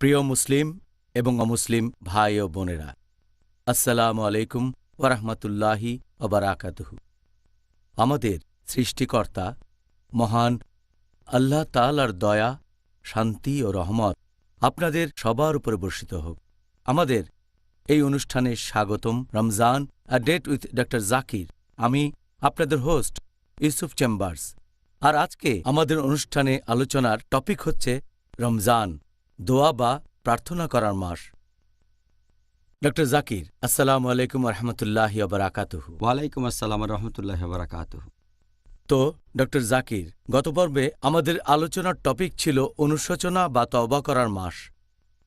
প্রিয় মুসলিম এবং অমুসলিম ভাই ও বোনেরা, আসসালামু আলাইকুম ওয়া রাহমাতুল্লাহি ওয়া বারাকাতুহু। আমাদের সৃষ্টিকর্তা মহান আল্লাহ তাআলার দয়া, শান্তি ও রহমত আপনাদের সবার উপরে বর্ষিত হোক। আমাদের এই অনুষ্ঠানে স্বাগতম। Ramzan a date with doctor Zakir. আমি আপনাদের হোস্ট ইউসুফ চেম্বার্স। আর আজকে আমাদের অনুষ্ঠানে আলোচনার টপিক হচ্ছে রমজান, দোয়া বা প্রার্থনা করার মাস। ডক্টর জাকির, আসসালামু আলাইকুম রহমতুল্লাহি ওয়া বারাকাতুহু। ওয়ালাইকুম আসসালাম রহমতুল্লাহ বারাকাতুহু। তো ডক্টর জাকির, গত পর্বে আমাদের আলোচনার টপিক ছিল অনুশোচনা বা তওবা করার মাস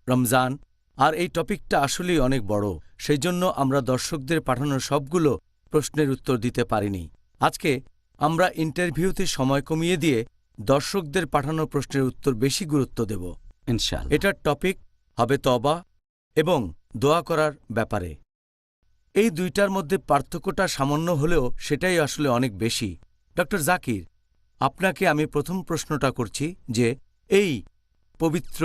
রমজান। আর এই টপিকটা আসলেই অনেক বড়, সেই জন্য আমরা দর্শকদের পাঠানো সবগুলো প্রশ্নের উত্তর দিতে পারিনি। আজকে আমরা ইন্টারভিউতে সময় কমিয়ে দিয়ে দর্শকদের পাঠানো প্রশ্নের উত্তর বেশি গুরুত্ব দেব। ইনশাআল্লাহ। এটার টপিক হবে তওবা এবং দোয়া করার ব্যাপারে। এই দুইটার মধ্যে পার্থক্যটা সামান্য হলেও সেটাই আসলে অনেক বেশি। ডক্টর জাকির, আপনাকে আমি প্রথম প্রশ্নটা করছি যে এই পবিত্র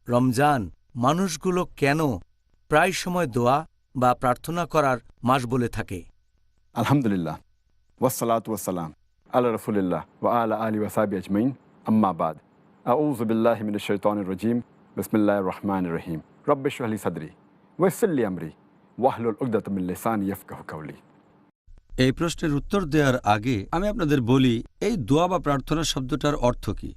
রমজান মানুষগুলো কেন প্রায় সময় দোয়া বা প্রার্থনা করার মাস বলে থাকে? আলহামদুলিল্লাহ, ওয়াসসালাতু ওয়াসসালাম আলা রাসূলিল্লাহ ওয়া আলা আলিহি ওয়া সাহবিহি আজমাইন, আম্মা বাদ। আউযু বিল্লাহি মিনাশ শাইতানির রাজীম। বিসমিল্লাহির রহমানির রহিম। রব্বি ইশরাহ লি সাদরি ওয়াইসির লি আমরি ওয়াহলুল উকদাতাম মিন লিসানি ইয়াফকাহু কাওলি। এই প্রশ্নের উত্তর দেওয়ার আগে আমি আপনাদের বলি, এই দোয়া বা প্রার্থনা শব্দটার অর্থ কি।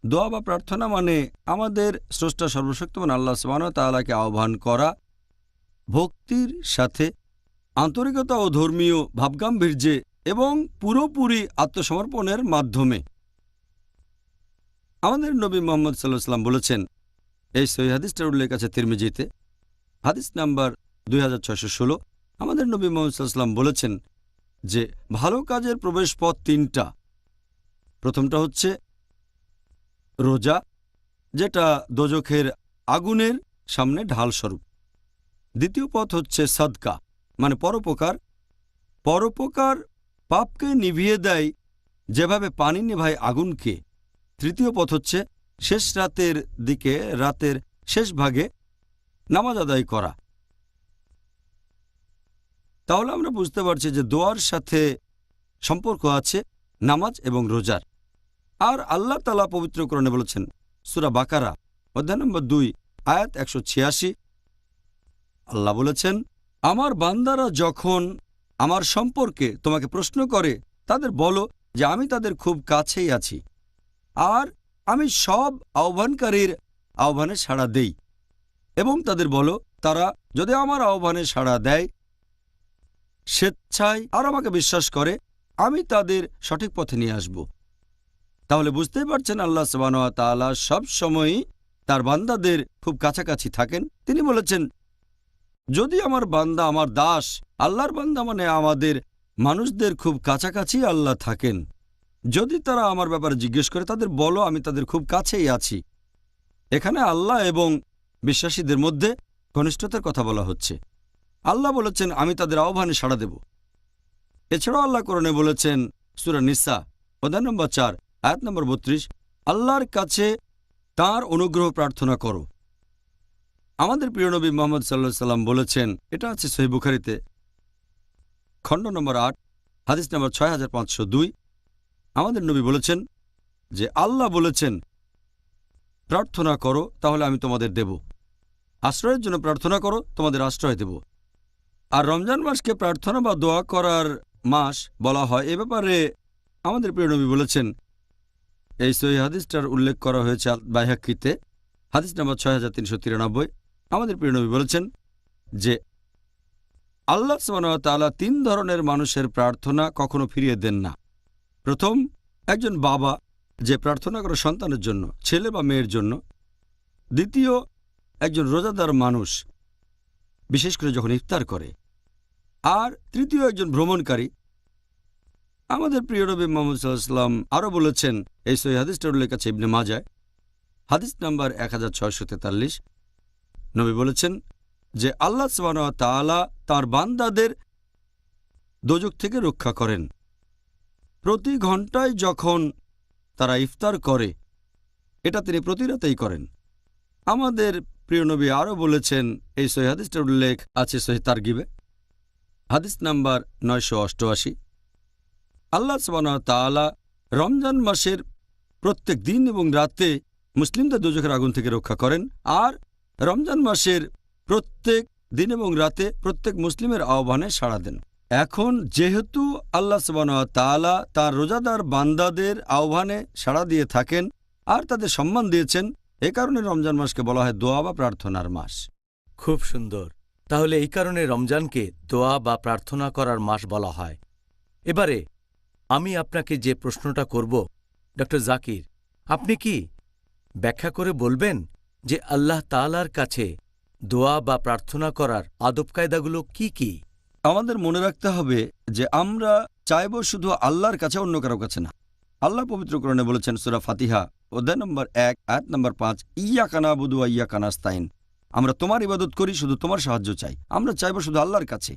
দোয়া বা প্রার্থনা মানে আমাদের স্রষ্টা সর্বশক্তিমান আল্লাহ সুবহানাহু ওয়া তাআলাকে আহ্বান করা, ভক্তির সাথে, আন্তরিকতা ও ধর্মীয় ভাবগাম্ভীর্যে এবং পুরোপুরি আত্মসমর্পণের মাধ্যমে। আমাদের নবী মুহাম্মদ সাল্লাল্লাহু আলাইহি ওয়াসাল্লাম বলেছেন, এই সহিহ হাদিসটার উল্লেখ আছে তিরমিজিতে, হাদিস নাম্বার 2616। আমাদের নবী মুহাম্মদ সাল্লাল্লাহু আলাইহি ওয়াসাল্লাম বলেছেন যে ভালো কাজের প্রবেশ পথ তিনটা। প্রথমটা হচ্ছে রোজা, যেটা দোজখের আগুনের সামনে ঢালস্বরূপ। দ্বিতীয় পথ হচ্ছে সাদকা, মানে পরোপকার। পরোপকার পাপকে নিভিয়ে দেয় যেভাবে পানি নেভায় আগুনকে। তৃতীয় পথ হচ্ছে শেষ রাতের দিকে, রাতের শেষ ভাগে নামাজ আদায় করা। তাহলে আমরা বুঝতে পারছি যে দোয়ার সাথে সম্পর্ক আছে নামাজ এবং রোজার। আর আল্লাহ তাআলা পবিত্র কোরআনে বলেছেন, সূরা বাকারা অধ্যায় নম্বর 2 আয়াত 186, আল্লাহ বলেছেন, আমার বান্দারা যখন আমার সম্পর্কে তোমাকে প্রশ্ন করে তাদের বলো যে আমি তাদের খুব কাছেই আছি, আর আমি সব আহ্বানকারীর আহ্বানে সাড়া দেই। এবং তাদের বলো, তারা যদি আমার আহ্বানে সাড়া দেয় স্বেচ্ছায় আর আমাকে বিশ্বাস করে, আমি তাদের সঠিক পথে নিয়ে আসব। তাহলে বুঝতেই পারছেন আল্লাহ সুবহানাহু ওয়া তাআলা সব সময়ই তার বান্দাদের খুব কাছাকাছি থাকেন। তিনি বলেছেন, যদি আমার বান্দা, আমার দাস, আল্লাহর বান্দা মানে আমাদের মানুষদের খুব কাছাকাছি আল্লাহ থাকেন। যদি তারা আমার ব্যাপারে জিজ্ঞেস করে তাদের বলো আমি তাদের খুব কাছেই আছি। এখানে আল্লাহ এবং বিশ্বাসীদের মধ্যে ঘনিষ্ঠতার কথা বলা হচ্ছে। আল্লাহ বলেছেন আমি তাদের আহ্বানে সাড়া দেব। এছাড়াও আল্লাহ কোরআনে বলেছেন, সূরা নিসা অধ্যায় নম্বর 4 আয়াত নম্বর 32, আল্লাহর কাছে তাঁর অনুগ্রহ প্রার্থনা করো। আমাদের প্রিয় নবী মুহাম্মদ সাল্লাল্লাহু আলাইহি ওয়াসাল্লাম বলেছেন, এটা আছে সহিহ বুখারীতে খণ্ড নম্বর 8 হাদিস নম্বর 6502। আমাদের নবী বলেছেন যে আল্লাহ বলেছেন, প্রার্থনা করো তাহলে আমি তোমাদের দেব, আশ্রয়ের জন্য প্রার্থনা করো তোমাদের আশ্রয় দেব। আর রমজান মাসকে প্রার্থনা বা দোয়া করার মাস বলা হয়, এ ব্যাপারে আমাদের প্রিয় নবী বলেছেন, এই সহিহ হাদিসটার উল্লেখ করা হয়েছে বাইহাক্কিতে হাদিস নম্বর 6393। আমাদের প্রিয় নবী বলেছেন যে আল্লাহ সুবহানাহু ওয়া তাআলা 3 ধরনের মানুষের প্রার্থনা কখনো ফিরিয়ে দেন না। প্রথম, একজন বাবা যে প্রার্থনা করে সন্তানের জন্য, ছেলে বা মেয়ের জন্য। দ্বিতীয়, একজন রোজাদার মানুষ, বিশেষ করে যখন ইফতার করে। আর তৃতীয়, একজন ভ্রমণকারী। আমাদের প্রিয় নবী মুহাম্মদ সাল্লাল্লাহু আলাইহি ওয়াসাল্লাম আরও বলেছেন, এই সহিহ হাদিসটার উল্লেখ আছে ইবনে মাজাহ হাদিস নাম্বার 1643। নবী বলেছেন যে আল্লাহ সুবহানাহু ওয়া তাআলা তাঁর বান্দাদের দোজখ থেকে রক্ষা করেন। প্রতি ঘন্টায় যখন তারা ইফতার করে, এটা তিনি প্রতি রাতেই করেন, আমাদের প্রিয় নবী আরও বলেছেন, এই সহিহ হাদিসটার উল্লেখ আছে সহিহ তারগিবে, হাদিস নাম্বার 988। আল্লাহ সুবহানাহু ওয়া তাআলা রমজান মাসের প্রত্যেক দিন এবং রাতে মুসলিমদের দোজখের আগুন থেকে রক্ষা করেন, আর রমজান মাসের প্রত্যেক দিন এবং রাতে প্রত্যেক মুসলিমের আহ্বানে সাড়া দেন। এখন যেহেতু আল্লাহ সুবহানাহু ওয়া তাআলা তার রোজাদার বান্দাদের আহ্বানে সাড়া দিয়ে থাকেন আর তাদের সম্মান দিয়েছেন, এ কারণে রমজান মাসকে বলা হয় দোয়া বা প্রার্থনার মাস। খুব সুন্দর। তাহলে এই কারণে রমজানকে দোয়া বা প্রার্থনা করার মাস বলা হয়। এবারে আমি আপনাকে যে প্রশ্নটা করব, ডক্টর জাকির, আপনি কি ব্যাখ্যা করে বলবেন যে আল্লাহ তাআলার কাছে দোয়া বা প্রার্থনা করার আদব কায়দাগুলো কি কি? আমাদের মনে রাখতে হবে যে আমরা চাইব শুধু আল্লাহর কাছে, অন্য কারো কাছে না। আল্লাহ পবিত্র কোরআনে বলেছেন সূরা ফাতিহা অধ্যায় নম্বর 1 আয়াত নম্বর 5, ইয়্যাকা না'বুদু ওয়া ইয়্যাকা নাস্তাইন, আমরা তোমার ইবাদত করি, শুধু তোমার সাহায্য চাই। আমরা চাইব শুধু আল্লাহর কাছে।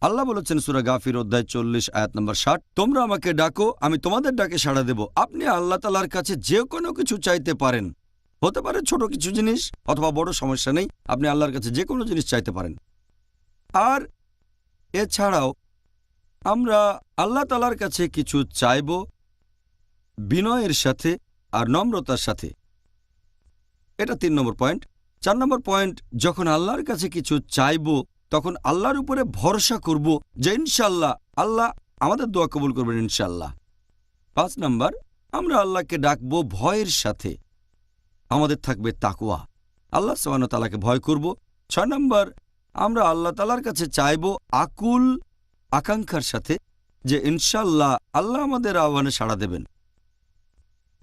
আল্লাহ বলেছেন সূরা গাফির অধ্যায় 40 আয়াত নম্বর 60, তোমরা আমাকে ডাকো, আমি তোমাদের ডাকে সাড়া দেব। আপনি আল্লাহ তাআলার কাছে যে কোনো কিছু চাইতে পারেন, হতে পারে ছোট কিছু জিনিস অথবা বড়, সমস্যা নেই, আপনি আল্লাহর কাছে যে কোনো জিনিস চাইতে পারেন। আর এছাড়াও আমরা আল্লাহ তাআলার কাছে কিছু চাইব বিনয়ের সাথে আর নম্রতার সাথে। এটা 3 নম্বর পয়েন্ট। 4 নম্বর পয়েন্ট, যখন আল্লাহর কাছে কিছু চাইব তখন আল্লাহর উপরে ভরসা করব যে ইনশাআল্লাহ আল্লাহ আমাদের দোয়া কবুল করবেন ইনশাআল্লাহ। 5 নম্বর, আমরা আল্লাহকে ডাকবো ভয়ের সাথে, আমাদের থাকবে তাকওয়া, আল্লাহ সুবহানাহু ওয়া তাআলাকে ভয় করব। 6 নম্বর, আমরা আল্লাহ তাআলার কাছে চাইব আকুল আকাঙ্ক্ষার সাথে যে ইনশাআল্লাহ আল্লাহ আমাদের আহ্বানে সাড়া দেবেন।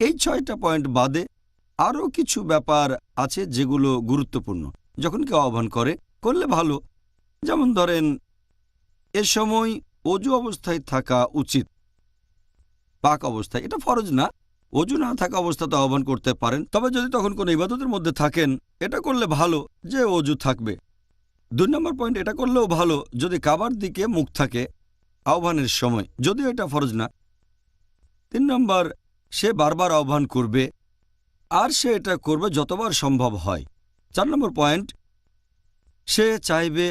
এই 6টা পয়েন্ট বাদে আরও কিছু ব্যাপার আছে যেগুলো গুরুত্বপূর্ণ। যখন কেউ আহ্বান করলে ভালো, যেমন ধরেন এ সময় অজু অবস্থায় থাকা উচিত, পাক অবস্থায়, এটা ফরজ না। অজু না থাকা অবস্থাতে আহ্বান করতে পারেন, তবে যদি তখন কোনো ইবাদতের মধ্যে থাকেন এটা করলে ভালো যে অজু থাকবে। 2 নম্বর পয়েন্ট, এটা করলেও ভালো যদি কাবার দিকে মুখ থাকে আহ্বানের সময়, যদিও এটা ফরজ না। 3 নম্বর, সে বারবার আহ্বান করবে আর সে এটা করবে যতবার সম্ভব হয়। 4 নম্বর পয়েন্ট, সে চাইবে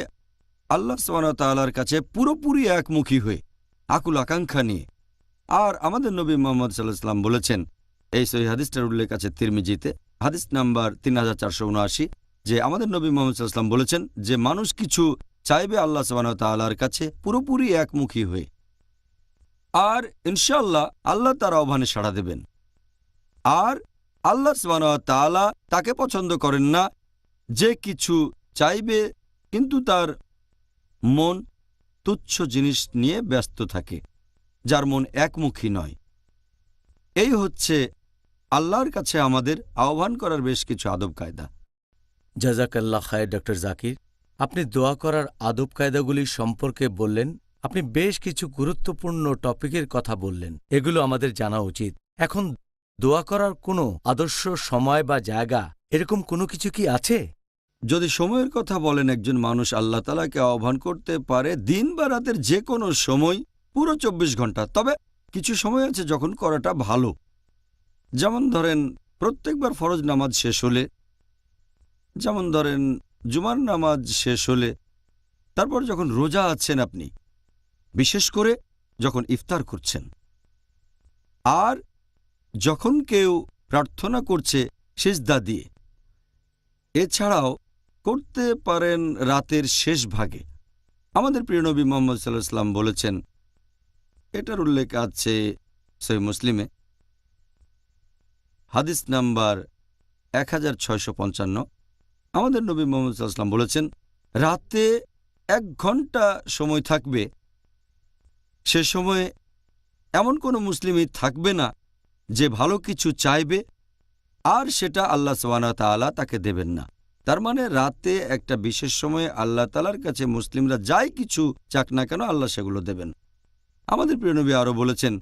আল্লাহ সুবহানাহু ওয়া তাআলার কাছে পুরোপুরি একমুখী হয়ে, আকুল আকাঙ্ক্ষা নিয়ে। আর আমাদের নবী মুহাম্মদ সাল্লাল্লাহু আলাইহি ওয়াসাল্লাম বলেছেন, এই সহিহ হাদিসটার উল্লেখ আছে তিরমিজিতে, হাদিস নাম্বার 3479, যে আমাদের নবী মুহাম্মদ সাল্লাল্লাহু আলাইহি ওয়াসাল্লাম বলেছেন যে মানুষ কিছু চাইবে আল্লাহ সুবহানাহু ওয়া তাআলার কাছে পুরোপুরি একমুখী হয়ে, আর ইনশাআল্লাহ আল্লাহ তার আহ্বানে সাড়া দেবেন। আর আল্লাহ সুবহানাহু ওয়া তাআলা তাকে পছন্দ করেন না যে কিছু চাইবে কিন্তু তার মন তুচ্ছ জিনিস নিয়ে ব্যস্ত থাকে, যার মন একমুখী নয়। এই হচ্ছে আল্লাহর কাছে আমাদের আহ্বান করার বেশ কিছু আদব কায়দা। জাযাকাল্লাহ খায়ের। ডক্টর জাকির, আপনি দোয়া করার আদব কায়দাগুলি সম্পর্কে বললেন। আপনি বেশ কিছু গুরুত্বপূর্ণ টপিকের কথা বললেন, এগুলো আমাদের জানা উচিত। এখন দোয়া করার কোনো আদর্শ সময় বা জায়গা, এরকম কোনো কিছু কি আছে? যদি সময়ের কথা বলেন, একজন মানুষ আল্লাহ তাআলাকে আহ্বান করতে পারে দিন বা রাতের যে কোনো সময়, পুরো 24 ঘন্টা। তবে কিছু সময় আছে যখন করাটা ভালো। যেমন ধরেন প্রত্যেকবার ফরজ নামাজ শেষ হলে, যেমন ধরেন জুমার নামাজ শেষ হলে, তারপর যখন রোজা আছেন আপনি, বিশেষ করে যখন ইফতার করছেন, আর যখন কেউ প্রার্থনা করছে সিজদা দিয়ে। এছাড়াও করতে পারেন রাতের শেষ ভাগে। আমাদের প্রিয় নবী মুহাম্মদ সাল্লাল্লাহু আলাইহি ওয়াসাল্লাম বলেছেন, এটার উল্লেখ আছে সহিহ মুসলিমে, হাদিস নাম্বার 1655। আমাদের নবী মুহাম্মদ সাল্লাল্লাহু আলাইহি ওয়াসাল্লাম বলেছেন, রাতে 1 ঘন্টা সময় থাকবে, সে সময়ে এমন কোনো মুসলিমই থাকবে না যে ভালো কিছু চাইবে আর সেটা আল্লাহ সুবহানাহু ওয়া তাআলা তাকে দেবেন না। তার মানে রাতে একটা বিশেষ সময়ে আল্লাহ তাআলার কাছে মুসলিমরা যাই কিছু চাক না কেন আল্লাহ সেগুলো দেবেন। আমাদের প্রিয় নবী আরও বলেছেন,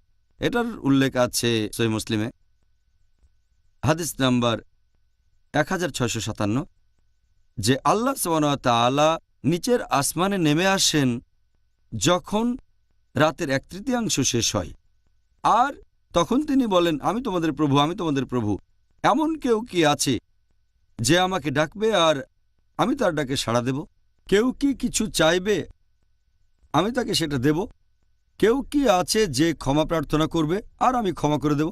এটার উল্লেখ আছে সহিহ মুসলিমে, হাদিস নাম্বার 1657, যে আল্লাহ সুবহানাহু ওয়া তাআলা নিচের আসমানে নেমে আসেন যখন রাতের 1/3 শেষ হয়, আর তখন তিনি বলেন, আমি তোমাদের প্রভু, আমি তোমাদের প্রভু। এমন কেউ কি আছে যে আমাকে ডাকবে আর আমি তার ডাকে সাড়া দেব। কেউ কি কিছু চাইবে, আমি তাকে সেটা দেব। কেউ কি আছে যে ক্ষমা প্রার্থনা করবে, আর আমি ক্ষমা করে দেব।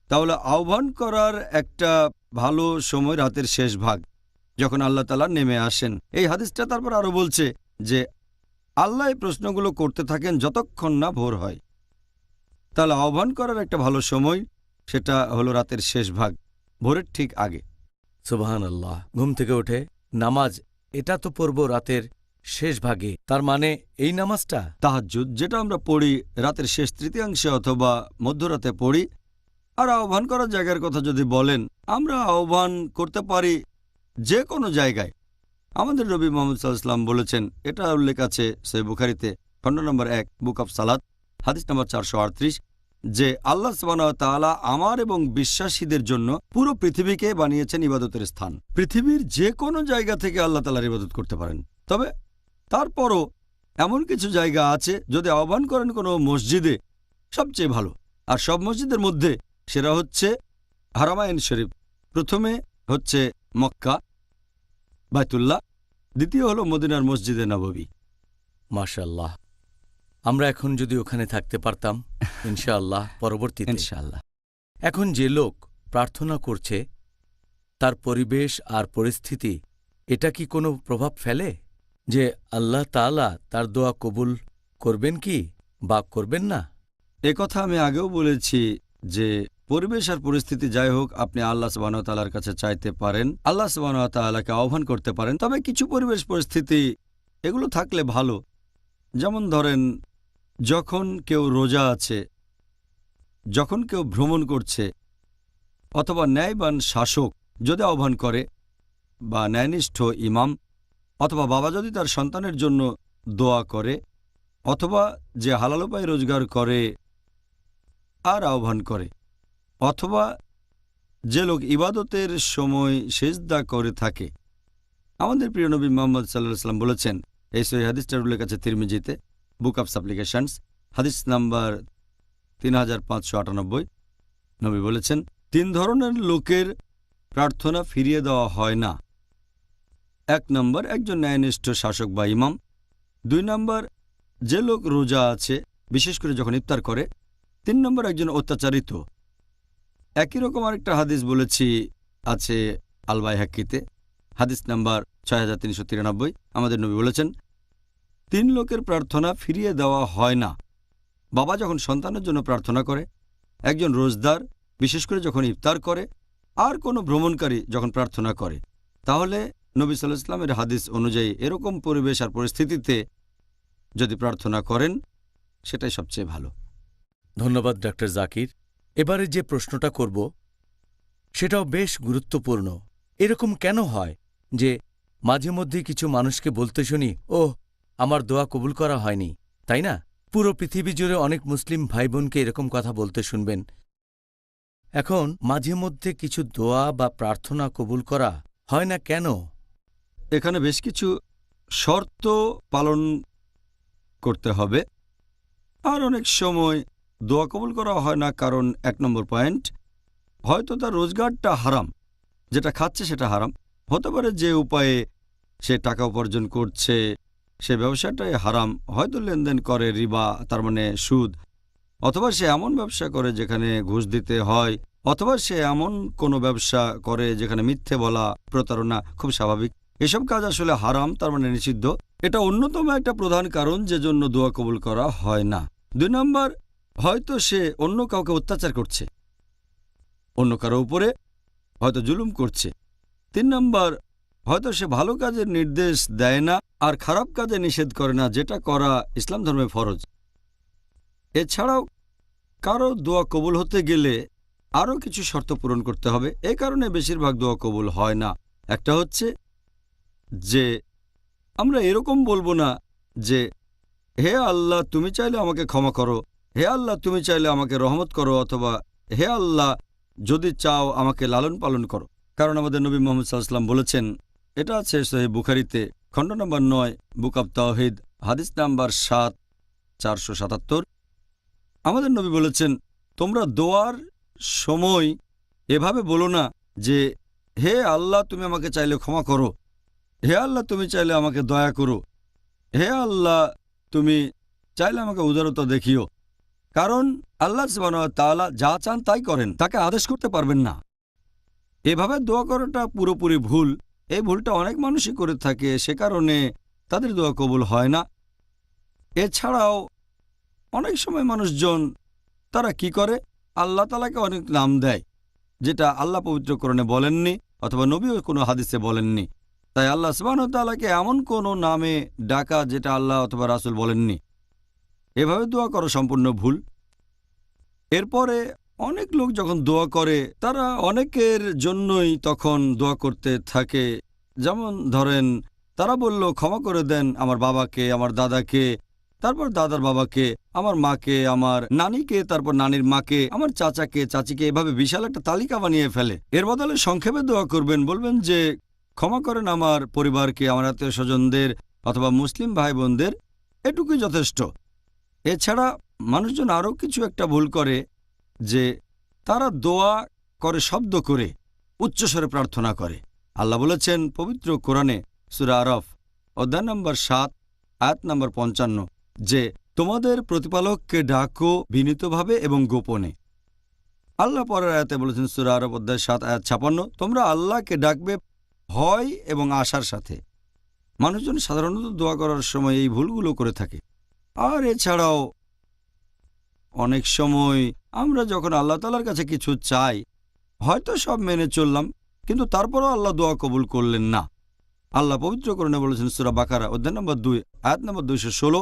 তাহলে আহ্বান করার একটা ভালো সময় রাতের শেষ ভাগ, যখন আল্লাহ তাআলা নেমে আসেন। এই হাদিসটা তারপর আরো বলছে যে আল্লাহ এই প্রশ্নগুলো করতে থাকেন যতক্ষণ না ভোর হয়। তাহলে আহ্বান করার একটা ভালো সময়, সেটা হলো রাতের শেষ ভাগ, ভোরের ঠিক আগে। সুবহানাল্লাহ। ঘুম থেকে উঠে নামাজ, এটা তো পড়ব রাতের শেষ ভাগে, তার মানে এই নামাজটা? তাহাজ্জুদ, যেটা আমরা পড়ি রাতের শেষ তৃতীয়াংশে অথবা মধ্যরাতে পড়ি। আর আহ্বান করার জায়গার কথা যদি বলেন, আমরা আহ্বান করতে পারি যে কোনো জায়গায়। আমাদের নবী মুহাম্মদ সাল্লাল্লাহু আলাইহি ওয়াসাল্লাম বলেছেন, এটা উল্লেখ আছে সহিহ বুখারীতে, খণ্ড নম্বর 1, বুক অব সালাত, হাদিস নম্বর 438, যে আল্লাহ সুবহানাহু ওয়া তাআলা আমার এবং বিশ্বাসীদের জন্য পুরো পৃথিবীকে বানিয়েছেন ইবাদতের স্থান। পৃথিবীর যে কোনো জায়গা থেকে আল্লাহ তাআলার ইবাদত করতে পারেন। তবে তারপরও এমন কিছু জায়গা আছে, যদি আহ্বান করেন কোনো মসজিদে, সবচেয়ে ভালো। আর সব মসজিদের মধ্যে সেরা হচ্ছে হারামাইন শরীফ। প্রথমে হচ্ছে মক্কা, বাইতুল্লাহ, দ্বিতীয় হলো মদিনার মসজিদে নববী। মাশাআল্লাহ। আমরা এখন যদি ওখানে থাকতে পারতাম ইনশাআল্লাহ পরবর্তীতে। ইনশাআল্লাহ। এখন যে লোক প্রার্থনা করছে, তার পরিবেশ আর পরিস্থিতি, এটা কি কোনো প্রভাব ফেলে যে আল্লাহ তাআলা তার দোয়া কবুল করবেন কি বা করবেন না? কথা আমি আগেও বলেছি যে পরিবেশ আর পরিস্থিতি যাই হোক, আপনি আল্লাহ সুবহানাহু ওয়া তাআলার কাছে চাইতে পারেন, আল্লাহ সুবহানাহু ওয়া তাআলাকে আহ্বান করতে পারেন। তবে কিছু পরিবেশ পরিস্থিতি এগুলো থাকলে ভালো। যেমন ধরেন, যখন কেউ রোজা আছে, যখন কেউ ভ্রমণ করছে, অথবা ন্যায়বান শাসক যদি আহ্বান করে, বা ন্যায়নিষ্ঠ ইমাম, অথবা বাবা যদি তার সন্তানের জন্য দোয়া করে, অথবা যে হালাল উপায়ে রোজগার করে আর আহ্বান করে, অথবা যে লোক ইবাদতের সময় সিজদা করে থাকে। আমাদের প্রিয় নবী মুহাম্মদ সাল্লাল্লাহু আলাইহি ওয়াসাল্লাম বলেছেন, এই সহিহ হাদিসটার উল্লেখ আছে তিরমিজিতে, বুক অব সাপ্লিকেশনস, হাদিস নাম্বার 3598। নবী বলেছেন, 3 ধরনের লোকের প্রার্থনা ফিরিয়ে দেওয়া হয় না। 1 নম্বর, একজন ন্যায়নিষ্ঠ শাসক বা ইমাম। 2 নম্বর, যে লোক রোজা আছে, বিশেষ করে যখন ইফতার করে। 3 নম্বর, একজন অত্যাচারিত। একই রকম আরেকটা হাদিস বলেছি, আছে আল বাইহাকিতে, হাদিস নাম্বার 6393। আমাদের নবী বলেছেন, 3 লোকের প্রার্থনা ফিরিয়ে দেওয়া হয় না। বাবা যখন সন্তানের জন্য প্রার্থনা করে, একজন রোজদার বিশেষ করে যখন ইফতার করে, আর কোনো ভ্রমণকারী যখন প্রার্থনা করে। তাহলে নবী সাল্লাল্লাহু আলাইহি ওয়াসাল্লামের হাদিস অনুযায়ী এরকম পরিবেশ আর পরিস্থিতিতে যদি প্রার্থনা করেন, সেটাই সবচেয়ে ভালো। ধন্যবাদ ডক্টর জাকির। এবারে যে প্রশ্নটা করব সেটাও বেশ গুরুত্বপূর্ণ। এরকম কেন হয় যে মাঝে মধ্যে কিছু মানুষকে বলতে শুনি, ওহ, আমার দোয়া কবুল করা হয়নি, তাই না? পুরো পৃথিবী জুড়ে অনেক মুসলিম ভাই বোনকে এরকম কথা বলতে শুনবেন। এখন মাঝে মধ্যে কিছু দোয়া বা প্রার্থনা কবুল করা হয় না কেন? এখানে বেশ কিছু শর্ত পালন করতে হবে। আর অনেক সময় দোয়া কবুল করা হয় না কারণ 1 নম্বর পয়েন্ট, হয়তো তার রোজগারটা হারাম, যেটা খাচ্ছে সেটা হারাম। হতে পারে যে উপায়ে সে টাকা উপার্জন করছে সে ব্যবসাটাই হারাম, হয়তো লেনদেন করে রিবা, তার মানে সুদ, অথবা সে এমন ব্যবসা করে যেখানে ঘুষ দিতে হয়, অথবা সে এমন কোনো ব্যবসা করে যেখানে মিথ্যে বলা, প্রতারণা খুব স্বাভাবিক। এসব কাজ আসলে হারাম, তার মানে নিষিদ্ধ। এটা অন্যতম একটা প্রধান কারণ যে জন্য দোয়া কবুল করা হয় না। 2 নম্বর, হয়তো সে অন্য কাউকে অত্যাচার করছে, অন্য কারো উপরে হয়তো জুলুম করছে। 3 নম্বর, হয়তো সে ভালো কাজের নির্দেশ দেয় না আর খারাপ কাজে নিষেধ করে না, যেটা করা ইসলাম ধর্মে ফরজ। এছাড়াও কারো দোয়া কবুল হতে গেলে আরও কিছু শর্ত পূরণ করতে হবে। এই কারণে বেশিরভাগ দোয়া কবুল হয় না। একটা হচ্ছে যে আমরা এরকম বলবো না যে, হে আল্লাহ তুমি চাইলে আমাকে ক্ষমা করো, হে আল্লাহ তুমি চাইলে আমাকে রহমত করো, অথবা হে আল্লাহ যদি চাও আমাকে লালন পালন করো। কারণ আমাদের নবী মুহাম্মদ সাল্লাল্লাহু আলাইহি ওয়াসাল্লাম বলেছেন, এটা আছে সহিহ বুখারীতে, খণ্ড নম্বর 9, বুক অব তাওহীদ, হাদিস নাম্বার 7477। আমাদের নবী বলেছেন, তোমরা দোয়ার সময় এভাবে বলো না যে হে আল্লাহ, তুমি আমাকে চাইলে ক্ষমা করো, হে আল্লাহ তুমি চাইলে আমাকে দয়া করো, হে আল্লাহ তুমি চাইলে আমাকে উদারতা দেখিও। কারণ আল্লাহ সুবহানাহু ওয়া তাআলা যা চান তাই করেন, তাকে আদেশ করতে পারবেন না। এভাবে দোয়া করাটা পুরোপুরি ভুল। এই ভুলটা অনেক মানুষই করে থাকে, সে কারণে তাদের দোয়া কবুল হয় না। এছাড়াও অনেক সময় মানুষজন তারা কি করে, আল্লাহ তাআলাকে অনেক নাম দেয় যেটা আল্লাহ পবিত্র কোরআনে বলেননি অথবা নবীও কোনো হাদিসে বলেননি। তাই আল্লাহ সুবহানাহু ওয়া তাআলাকে এমন কোনো নামে ডাকা যেটা আল্লাহ অথবা রাসূল বলেননি, এভাবে দোয়া করা সম্পূর্ণ ভুল। এরপরে অনেক লোক যখন দোয়া করে তারা অনেকের জন্যই তখন দোয়া করতে থাকে। যেমন ধরেন, তারা বলল ক্ষমা করে দেন আমার বাবাকে, আমার দাদাকে, তারপর দাদার বাবাকে, আমার মাকে, আমার নানিকে, তারপর নানির মাকে, আমার চাচাকে, চাচিকে, এভাবে বিশাল একটা তালিকা বানিয়ে ফেলে। এর বদলে সংক্ষেপে দোয়া করবেন, বলবেন যে ক্ষমা করেন আমার পরিবারকে, আমার আত্মীয় স্বজনদের অথবা মুসলিম ভাই বোনদের, এটুকুই যথেষ্ট। এছাড়া মানুষজন আরও কিছু একটা ভুল করে যে তারা দোয়া করে শব্দ করে, উচ্চস্বরে প্রার্থনা করে। আল্লাহ বলেছেন পবিত্র কোরআনে সূরা আরাফ অধ্যায় নম্বর 7 আয়াত নম্বর 55 যে তোমাদের প্রতিপালককে ডাকো বিনীতভাবে এবং গোপনে। আল্লাহ পরের আয়াতে বলেছেন সূরা আরাফ অধ্যায় 7 আয়াত 56 তোমরা আল্লাহকে ডাকবে ভয় এবং আশার সাথে। মানুষজন সাধারণত দোয়া করার সময় এই ভুলগুলো করে থাকে। আর এছাড়াও অনেক সময় আমরা যখন আল্লাহ তাআলার কাছে কিছু চাই, হয়তো সব মেনে চললাম, কিন্তু তারপরও আল্লাহ দোয়া কবুল করলেন না। আল্লাহ পবিত্র কোরআনে বলেছেন সূরা বাকারা অধ্যায় নম্বর 2 আয়াত নম্বর 216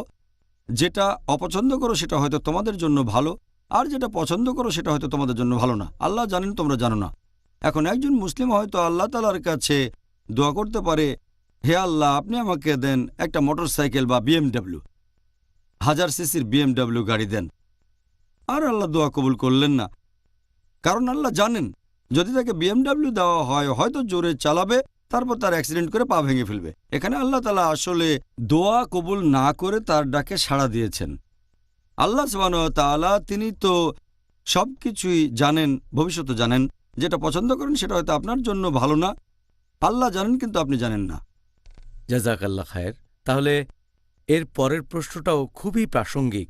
যেটা অপছন্দ করো সেটা হয়তো তোমাদের জন্য ভালো, আর যেটা পছন্দ করো সেটা হয়তো তোমাদের জন্য ভালো না। আল্লাহ জানেন, তোমরা জানো না। এখন একজন মুসলিম হয়তো আল্লাহ তাআলার কাছে দোয়া করতে পারে, হে আল্লাহ আপনি আমাকে দেন একটা মোটরসাইকেল বা BMW, 1000 সিসির BMW গাড়ি দেন। আর আল্লাহ দোয়া কবুল করলেন না, কারণ আল্লাহ জানেন যদি তাকে BMW দেওয়া হয় হয়তো জোরে চালাবে, তারপর তার অ্যাক্সিডেন্ট করে পা ভেঙে ফেলবে। এখানে আল্লাহ তাআলা আসলে দোয়া কবুল না করে তার ডাকে সাড়া দিয়েছেন। আল্লাহ সুবহানাহু ওয়া তাআলা তিনি তো সবকিছুই জানেন, ভবিষ্যতে জানেন। যেটা পছন্দ করেন সেটা হয়তো আপনার জন্য ভালো না, আল্লাহ জানেন কিন্তু আপনি জানেন না। জাযাকাল্লাহ খায়ের। তাহলে এর পরের প্রশ্নটাও খুবই প্রাসঙ্গিক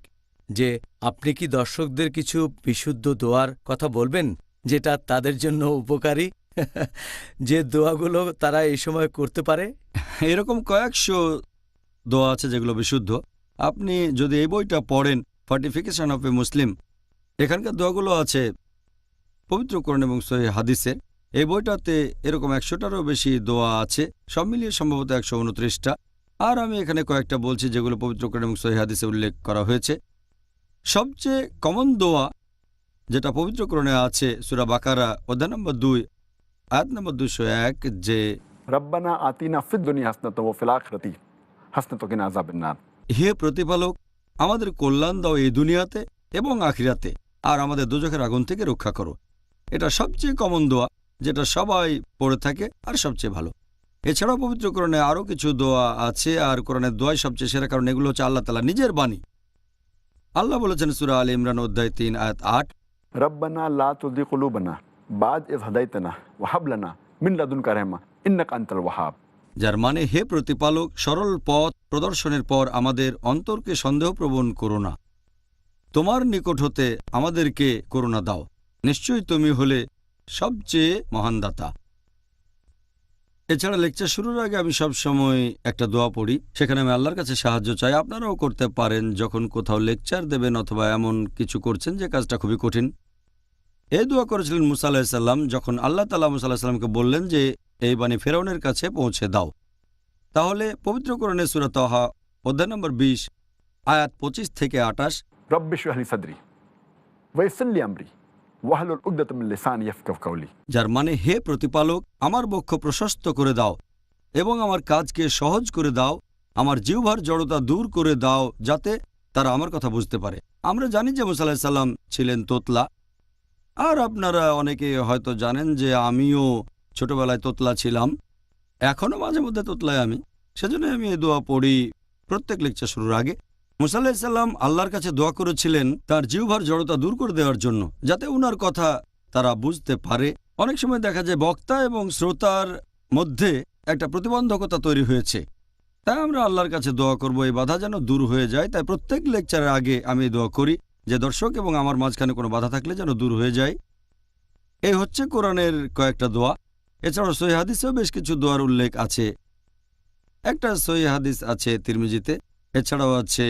যে আপনি কি দর্শকদের কিছু বিশুদ্ধ দোয়ার কথা বলবেন যেটা তাদের জন্য উপকারী, যে দোয়াগুলো তারা এই সময় করতে পারে? এরকম কয়েকশো দোয়া আছে যেগুলো বিশুদ্ধ। আপনি যদি এই বইটা পড়েন, ফর্টিফিকেশন অফ এ মুসলিম, এখানকার দোয়াগুলো আছে পবিত্র কোরআন এবং সহিহ হাদিসে। এই বইটাতে এরকম 100টারও বেশি দোয়া আছে, সব মিলিয়ে সম্ভবত 129টা। আর আমি এখানে কয়েকটা বলছি যেগুলো পবিত্র কোরআন এবং সহিহ হাদিসে উল্লেখ করা হয়েছে। সবচেয়ে কমন দোয়া যেটা পবিত্র কোরআনে আছে সূরা বাকারা অধ্যায় নম্বর 2 আয়াত নম্বর 201 যে রব্বানা আতিনা ফিদ দুনিয়া হাসনাতাও ওয়া ফিল আখিরাতি হাসনাতাও ওয়া কিনা আযাবান নার। হে প্রতিপালক, আমাদের কল্যাণ দাও এই দুনিয়াতে এবং আখিরাতে, আর আমাদের দোজখের আগুন থেকে রক্ষা করো। এটা সবচেয়ে কমন দোয়া যেটা সবাই পড়ে থাকে আর সবচেয়ে ভালো। এছাড়াও পবিত্র কোরআনে আরও কিছু দোয়া আছে, আর কোরআনের দোয়াই সবচেয়ে সেরা, কারণ এগুলো হচ্ছে আল্লাহ তাআলা নিজের বাণী। আল্লাহ বলেছেন সূরা আলে ইমরান অধ্যায় 3 আয়াত 8 রব্বানা লা তুযিগ কুলুবানা বা'দ ইয হাদাইতানা ওয়া হাব লানা মিন লাদুনকা রাহমা ইন্নাকা আনতাল ওয়াহাব। যার মানে হে প্রতিপালক, সরল পথ প্রদর্শনের পর আমাদের অন্তরকে সন্দেহপ্রবণ করো না, তোমার নিকট হতে আমাদেরকে করুণা দাও, নিশ্চয়ই তুমি হলে সবচেয়ে মহান দাতা। এছাড়া লেকচার শুরুর আগে আমি সব সময় একটা দোয়া পড়ি, সেখানে আমি আল্লাহর কাছে সাহায্য চাই। আপনারাও করতে পারেন যখন কোথাও লেকচার দেবেন অথবা এমন কিছু করছেন যে কাজটা খুবই কঠিন। এই দোয়া করেছিলেন মুসা আলাইহিস সালাম যখন আল্লাহ তাআলা মুসা আলাইহিস সালামকে বললেন যে এই বাণী ফেরাউনের কাছে পৌঁছে দাও। তাহলে পবিত্র কোরআনে সূরা তাহা অধ্যায় নম্বর 20 আয়াত 25 থেকে 28 রব্বি ইশরাহ লি সাদরি ওয়া ইয়াসসির লি আমরি ওয়াহলুল উকদাতাম মিন লিসানি ইয়াফকাহু কাওলি। যার মানে হে প্রতিপালক, আমার বক্ষ প্রশস্ত করে দাও এবং আমার কাজকে সহজ করে দাও, আমার জিহ্বার জড়তা দূর করে দাও যাতে তারা আমার কথা বুঝতে পারে। আমরা জানি যে মুসা আলাইহিস সালাম ছিলেন তোতলা, আর আপনারা অনেকে হয়তো জানেন যে আমিও ছোটবেলায় তোতলা ছিলাম, এখনও মাঝে মধ্যে তোতলায় আমি। সেজন্য আমি এই দোয়া পড়ি প্রত্যেক লেকচার শুরুর আগে। মুসা আলাইহিস সালাম আল্লাহর কাছে দোয়া করেছিলেন তার জিহ্বার জড়তা দূর করে দেওয়ার জন্য, যাতে উনার কথা তারা বুঝতে পারে। অনেক সময় দেখা যায় বক্তা এবং শ্রোতার মধ্যে একটা প্রতিবন্ধকতা তৈরি হয়েছে। তাই আমরা আল্লাহর কাছে দোয়া করব এই বাধা যেন দূর হয়ে যায়। তাই প্রত্যেক লেকচারের আগে আমি দোয়া করি যে দর্শক এবং আমার মাঝখানে কোনো বাধা থাকলে যেন দূর হয়ে যায়। এই হচ্ছে কোরআনের কয়েকটা দোয়া। এছাড়াও সহিহ হাদিসেও বেশ কিছু দোয়ার উল্লেখ আছে। একটা সহিহ হাদিস আছে তিরমিজিতে, এছাড়াও আছে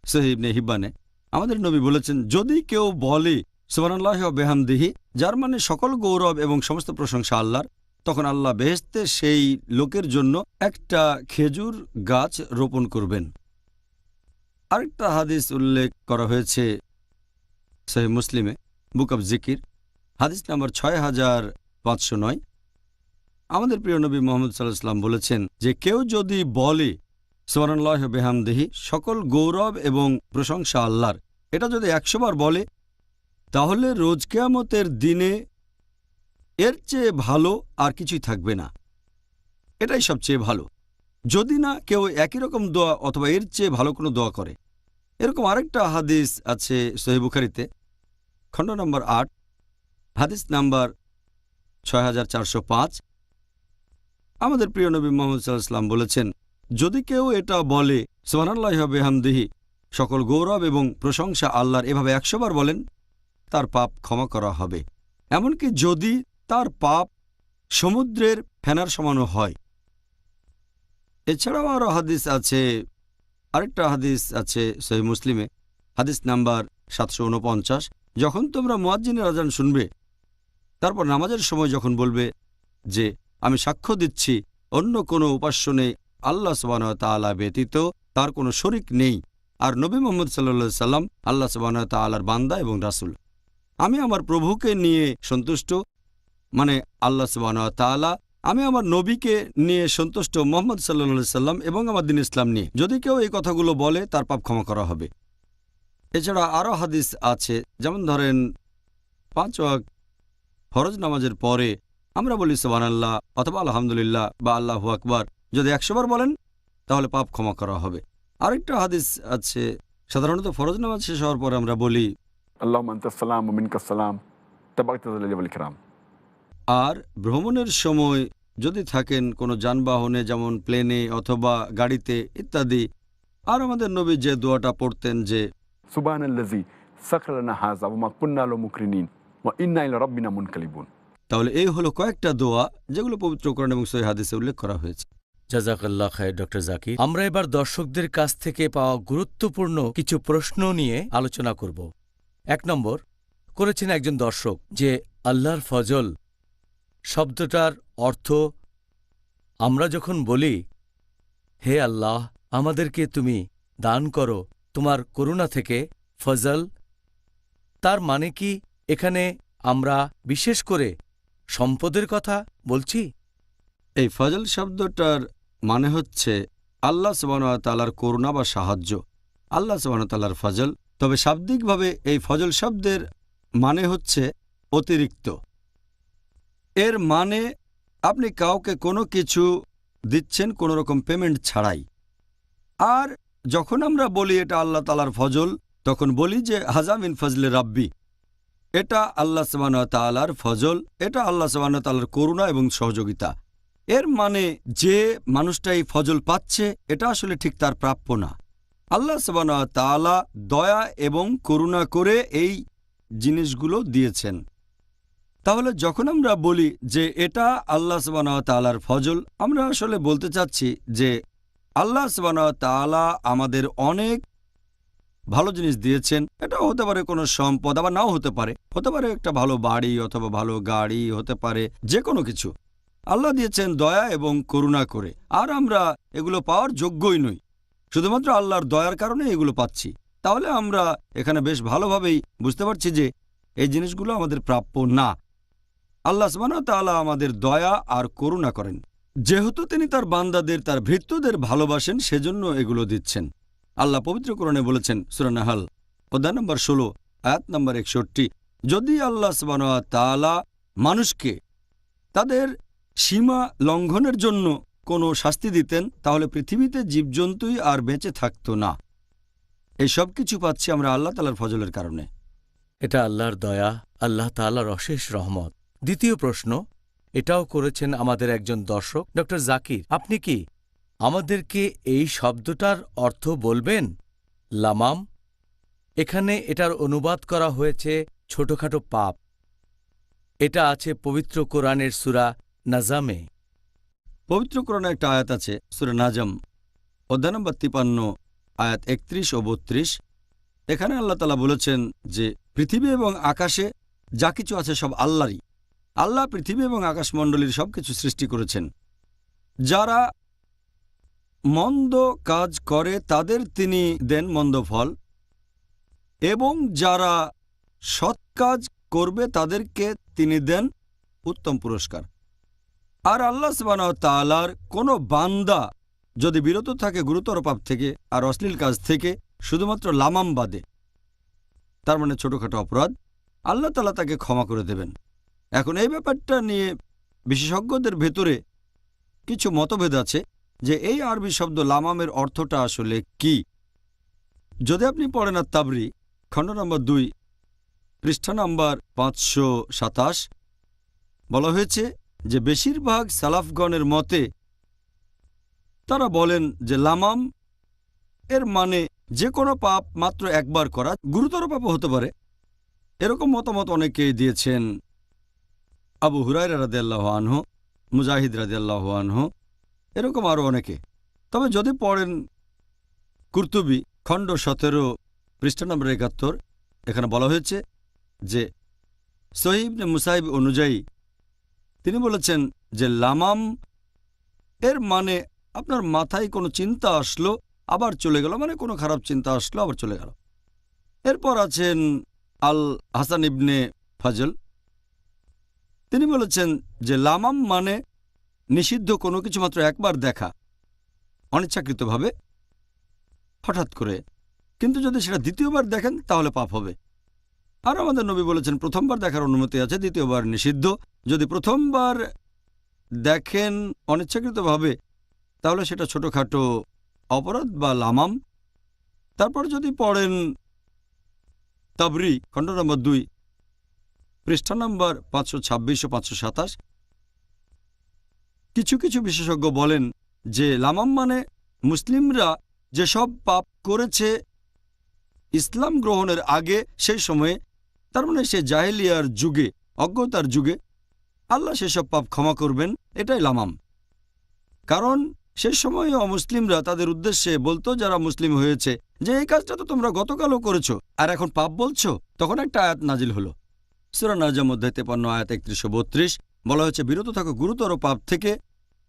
সহিহ ইবনে হিব্বানে। আমাদের নবী বলেছেন, যদি কেউ বলে সুবহানাল্লাহি ওয়া বিহামদিহি, যার মানে সকল গৌরব এবং সমস্ত প্রশংসা আল্লাহর, তখন আল্লাহ বেহেশতে সেই লোকের জন্য একটা খেজুর গাছ রোপণ করবেন। আরেকটা হাদিস উল্লেখ করা হয়েছে সহিহ মুসলিমে, বুক অব জিকির, হাদিস নাম্বার 6509। আমাদের প্রিয় নবী মুহাম্মদ সাল্লাল্লাহু আলাইহি ওয়াসাল্লাম বলেছেন যে কেউ যদি বলে সুবহানাল্লাহি ওয়া বিহামদিহি, সকল গৌরব এবং প্রশংসা আল্লাহর, এটা যদি 100 বার বলে, তাহলে রোজ কিয়ামতের দিনে এর চেয়ে ভালো আর কিছুই থাকবে না। এটাই সবচেয়ে ভালো। যদি না কেউ একই রকম দোয়া অথবা এর চেয়ে ভালো কোনো দোয়া করে। এরকম আরেকটা হাদিস আছে সহিহ বুখারীতে, খণ্ড নম্বর 8, হাদিস নাম্বার 6405। আমাদের প্রিয় নবী মুহাম্মদ সাল্লাল্লাহু আলাইহি ওয়াসাল্লাম বলেছেন, যদি কেউ এটা বলে সুবহানাল্লাহি ওয়া বিহামদিহি, সকল গৌরব এবং প্রশংসা আল্লাহর, এভাবে 100 বার বলেন, তার পাপ ক্ষমা করা হবে, এমনকি যদি তার পাপ সমুদ্রের ফেনার সমানও হয়। এছাড়াও আরও হাদিস আছে, আরেকটা হাদিস আছে সহিহ মুসলিমে, হাদিস নাম্বার 749। যখন তোমরা মুয়াজ্জিনের আযান শুনবে, তারপর নামাজের সময় যখন বলবে যে আমি সাক্ষ্য দিচ্ছি অন্য কোনো উপাস্য নেই আল্লাহ সুবহানাহু ওয়া তাআলা ব্যতীত, তার কোনো শরীক নেই, আর নবী মুহাম্মদ সাল্লাল্লাহু আলাইহি সাল্লাম আল্লাহ সুবহানাহু ওয়া তাআলার বান্দা এবং রাসূল। আমি আমার প্রভুকে নিয়ে সন্তুষ্ট, মানে আল্লাহ সুবহানাহু ওয়া তাআলা, আমি আমার নবীকে নিয়ে সন্তুষ্ট মুহাম্মদ সাল্লাল্লাহু আলাইহি সাল্লাম এবং আমার দ্বীন ইসলাম নিয়ে। যদি কেউ এই কথাগুলো বলে, তার পাপ ক্ষমা করা হবে। এছাড়া আরও হাদিস আছে, যেমন ধরেন 5 ওয়াক্ত ফরজ নামাজের পরে আমরা বলি সুবহানাল্লাহ অথবা আলহামদুলিল্লাহ বা আল্লাহু আকবার, যদি 100 বার বলেন তাহলে পাপ ক্ষমা করা হবে। আরেকটা হাদিস আছে, সাধারণত ফরজ নামাজ শেষ হওয়ার পরে আমরা বলি আল্লাহুম্মা আনতাস সালাম ওয়া মিনকাস সালাম তাবারাকতা যাল জালালি ওয়াল ইকরাম। আর ভ্রমণের সময় যদি থাকেন কোনো যানবাহনে, যেমন প্লেনে অথবা গাড়িতে ইত্যাদি, আর আমাদের নবী যে দোয়াটা পড়তেন যে সুবহানাল্লাযী সাখারা লানা হাযা ওয়া মা কুন্না লাহু মুকরিনিন ওয়া ইন্না ইলা রাব্বিনা মুনকালিবুন। তাহলে এই হলো কয়েকটা দোয়া যেগুলো পবিত্র কোরআন এবং সহিহ হাদিসে উল্লেখ করা হয়েছে। জাযাকাল্লাহ খায়ের ডক্টর জাকির। আমরা এবার দর্শকদের কাছ থেকে পাওয়া গুরুত্বপূর্ণ কিছু প্রশ্ন নিয়ে আলোচনা করব। 1 নম্বর করেছেন একজন দর্শক যে আল্লাহর ফজল শব্দটার অর্থ, আমরা যখন বলি হে আল্লাহ আমাদেরকে তুমি দান করো তোমার করুণা থেকে ফজল, তার মানে কি এখানে আমরা বিশেষ করে সম্পদের কথা বলছি? এই ফজল শব্দটার মানে হচ্ছে আল্লাহ সুবহানাহু ওয়া তাআলার করুণা বা সাহায্য, আল্লাহ সুবহানাহু ওয়া তাআলার ফজল। তবে শাব্দিকভাবে এই ফজল শব্দের মানে হচ্ছে অতিরিক্ত। এর মানে আপনি কাউকে কোনো কিছু দিচ্ছেন কোনো রকম পেমেন্ট ছাড়াই। আর যখন আমরা বলি এটা আল্লাহ তাআলার ফজল, তখন বলি যে হাযা মিন ফজলে রাব্বি, এটা আল্লাহ সুবহানাহু ওয়া তাআলার ফজল, এটা আল্লাহ সুবহানাহু ওয়া তাআলার করুণা এবং সহযোগিতা। এর মানে যে মানুষটা এই ফজল পাচ্ছে এটা আসলে ঠিক তার প্রাপ্য না। আল্লাহ সুবহানাহু ওয়া তাআলা দয়া এবং করুণা করে এই জিনিসগুলো দিয়েছেন। তাহলে যখন আমরা বলি যে এটা আল্লাহ সুবহানাহু ওয়া তাআলার ফজল, আমরা আসলে বলতে চাচ্ছি যে আল্লাহ সুবহানাহু ওয়া তাআলা আমাদের অনেক ভালো জিনিস দিয়েছেন। এটা হতে পারে কোনো সম্পদ, আবার নাও হতে পারে, হতে পারে একটা ভালো বাড়ি অথবা ভালো গাড়ি, হতে পারে যে কোনো কিছু। আল্লাহ দিয়েছেন দয়া এবং করুণা করে, আর আমরা এগুলো পাওয়ার যোগ্যই নই, শুধুমাত্র আল্লাহর দয়ার কারণে এগুলো পাচ্ছি। তাহলে আমরা এখানে বেশ ভালোভাবেই বুঝতে পারছি যে এই জিনিসগুলো আমাদের প্রাপ্য না। আল্লাহ সুবহানাহু ওয়া তাআলা আমাদের দয়া আর করুণা করেন, যেহেতু তিনি তার বান্দাদের, তার ভৃত্যদের ভালোবাসেন, সেজন্য এগুলো দিচ্ছেন। আল্লাহ পবিত্র কোরআনে বলেছেন, সূরা নাহল অধ্যায় নম্বর 16 আয়াত নম্বর 61, যদি আল্লাহ সুবহানাহু ওয়া তাআলা মানুষকে তাদের সীমা লঙ্ঘনের জন্য কোনো শাস্তি দিতেন, তাহলে পৃথিবীতে জীবজন্তুই আর বেঁচে থাকত না। এই সব কিছু পাচ্ছি আমরা আল্লাহ তাআলার ফজলের কারণে। এটা আল্লাহর দয়া, আল্লাহ তাআলার অশেষ রহমত। দ্বিতীয় প্রশ্ন, এটাও করেছেন আমাদের একজন দর্শক ডক্টর জাকির। আপনি কি আমাদেরকে এই শব্দটার অর্থ বলবেন? লামাম, এখানে এটার অনুবাদ করা হয়েছে ছোটখাটো পাপ। এটা আছে পবিত্র কোরআনের সূরা নাজামে। পবিত্র কোরআনে একটা আয়াত আছে সূরা নাজম, অধ্যায় নম্বর 53, আয়াত 31 ও 32। এখানে আল্লাহ তাআলা বলেছেন যে পৃথিবী এবং আকাশে যা কিছু আছে সব আল্লাহরই। আল্লাহ পৃথিবী এবং আকাশমণ্ডলীর সব কিছু সৃষ্টি করেছেন। যারা মন্দ কাজ করে তাদের তিনি দেন মন্দ ফল, এবং যারা সৎ কাজ করবে তাদেরকে তিনি দেন উত্তম পুরস্কার। আর আল্লাহ সুবহানাহু ওয়া তাআলার কোনো বান্দা যদি বিরত থাকে গুরুতর পাপ থেকে আর অশ্লীল কাজ থেকে, শুধুমাত্র লামাম বাদে, তার মানে ছোটখাটো অপরাধ, আল্লাহ তাআলা তাকে ক্ষমা করে দেবেন। এখন এই ব্যাপারটা নিয়ে বিশেষজ্ঞদের ভেতরে কিছু মতভেদ আছে যে এই আরবি শব্দ লামামের অর্থটা আসলে কি। যদি আপনি পড়েন আত-তাবরী খণ্ড নম্বর 2, পৃষ্ঠা নম্বর 527, বলা হয়েছে যে বেশিরভাগ সালাফগণের মতে তারা বলেন যে লামাম এর মানে যে কোনো পাপ মাত্র একবার করা, গুরুতর পাপও হতে পারে। এরকম মতামত অনেকেই দিয়েছেন, আবু হুরায়রা রাদিয়াল্লাহু আনহু, মুজাহিদ রাদিয়াল্লাহু আনহু, এরকম আরও অনেকে। তবে যদি পড়েন কুরতুবী খণ্ড 17, পৃষ্ঠা নম্বর 71, এখানে বলা হয়েছে যে সহিহ ইবনে মুসাইব অনুযায়ী তিনি বলেছেন যে লামাম এর মানে আপনার মাথায় কোনো চিন্তা আসলো আবার চলে গেল, মানে কোনো খারাপ চিন্তা আসলো আবার চলে গেল। এরপর আছেন আল হাসান ইবনে ফাজল, তিনি বলেছেন যে লামাম মানে নিষিদ্ধ কোনো কিছু মাত্র একবার দেখা, অনিচ্ছাকৃতভাবে, হঠাৎ করে, কিন্তু যদি সেটা দ্বিতীয়বার দেখেন তাহলে পাপ হবে। আর আমাদের নবী বলেছেন প্রথমবার দেখার অনুমতি আছে, দ্বিতীয়বার নিষিদ্ধ। যদি প্রথমবার দেখেন অনিচ্ছাকৃতভাবে তাহলে সেটা ছোটখাটো অপরাধ বা লামাম। তারপর যদি পড়েন তাবরী খণ্ড নম্বর 2, পৃষ্ঠা নম্বর 526 ও 527, কিছু কিছু বিশেষজ্ঞ বলেন যে লামাম মানে মুসলিমরা যেসব পাপ করেছে ইসলাম গ্রহণের আগে, সেই সময়ে, তার মানে সে জাহেলিয়ার যুগে, অজ্ঞতার যুগে, আল্লাহ সেসব পাপ ক্ষমা করবেন, এটাই লামাম। কারণ সে সময়ে অমুসলিমরা তাদের উদ্দেশ্যে বলতো যারা মুসলিম হয়েছে যে এই কাজটা তো তোমরা গতকালও করেছো আর এখন পাপ বলছো। তখন একটা আয়াত নাজিল হলো সূরা নাজম অধ্যায় 53, আয়াত 31 ও 32, বলা হয়েছে বিরত থাকো গুরুতর পাপ থেকে,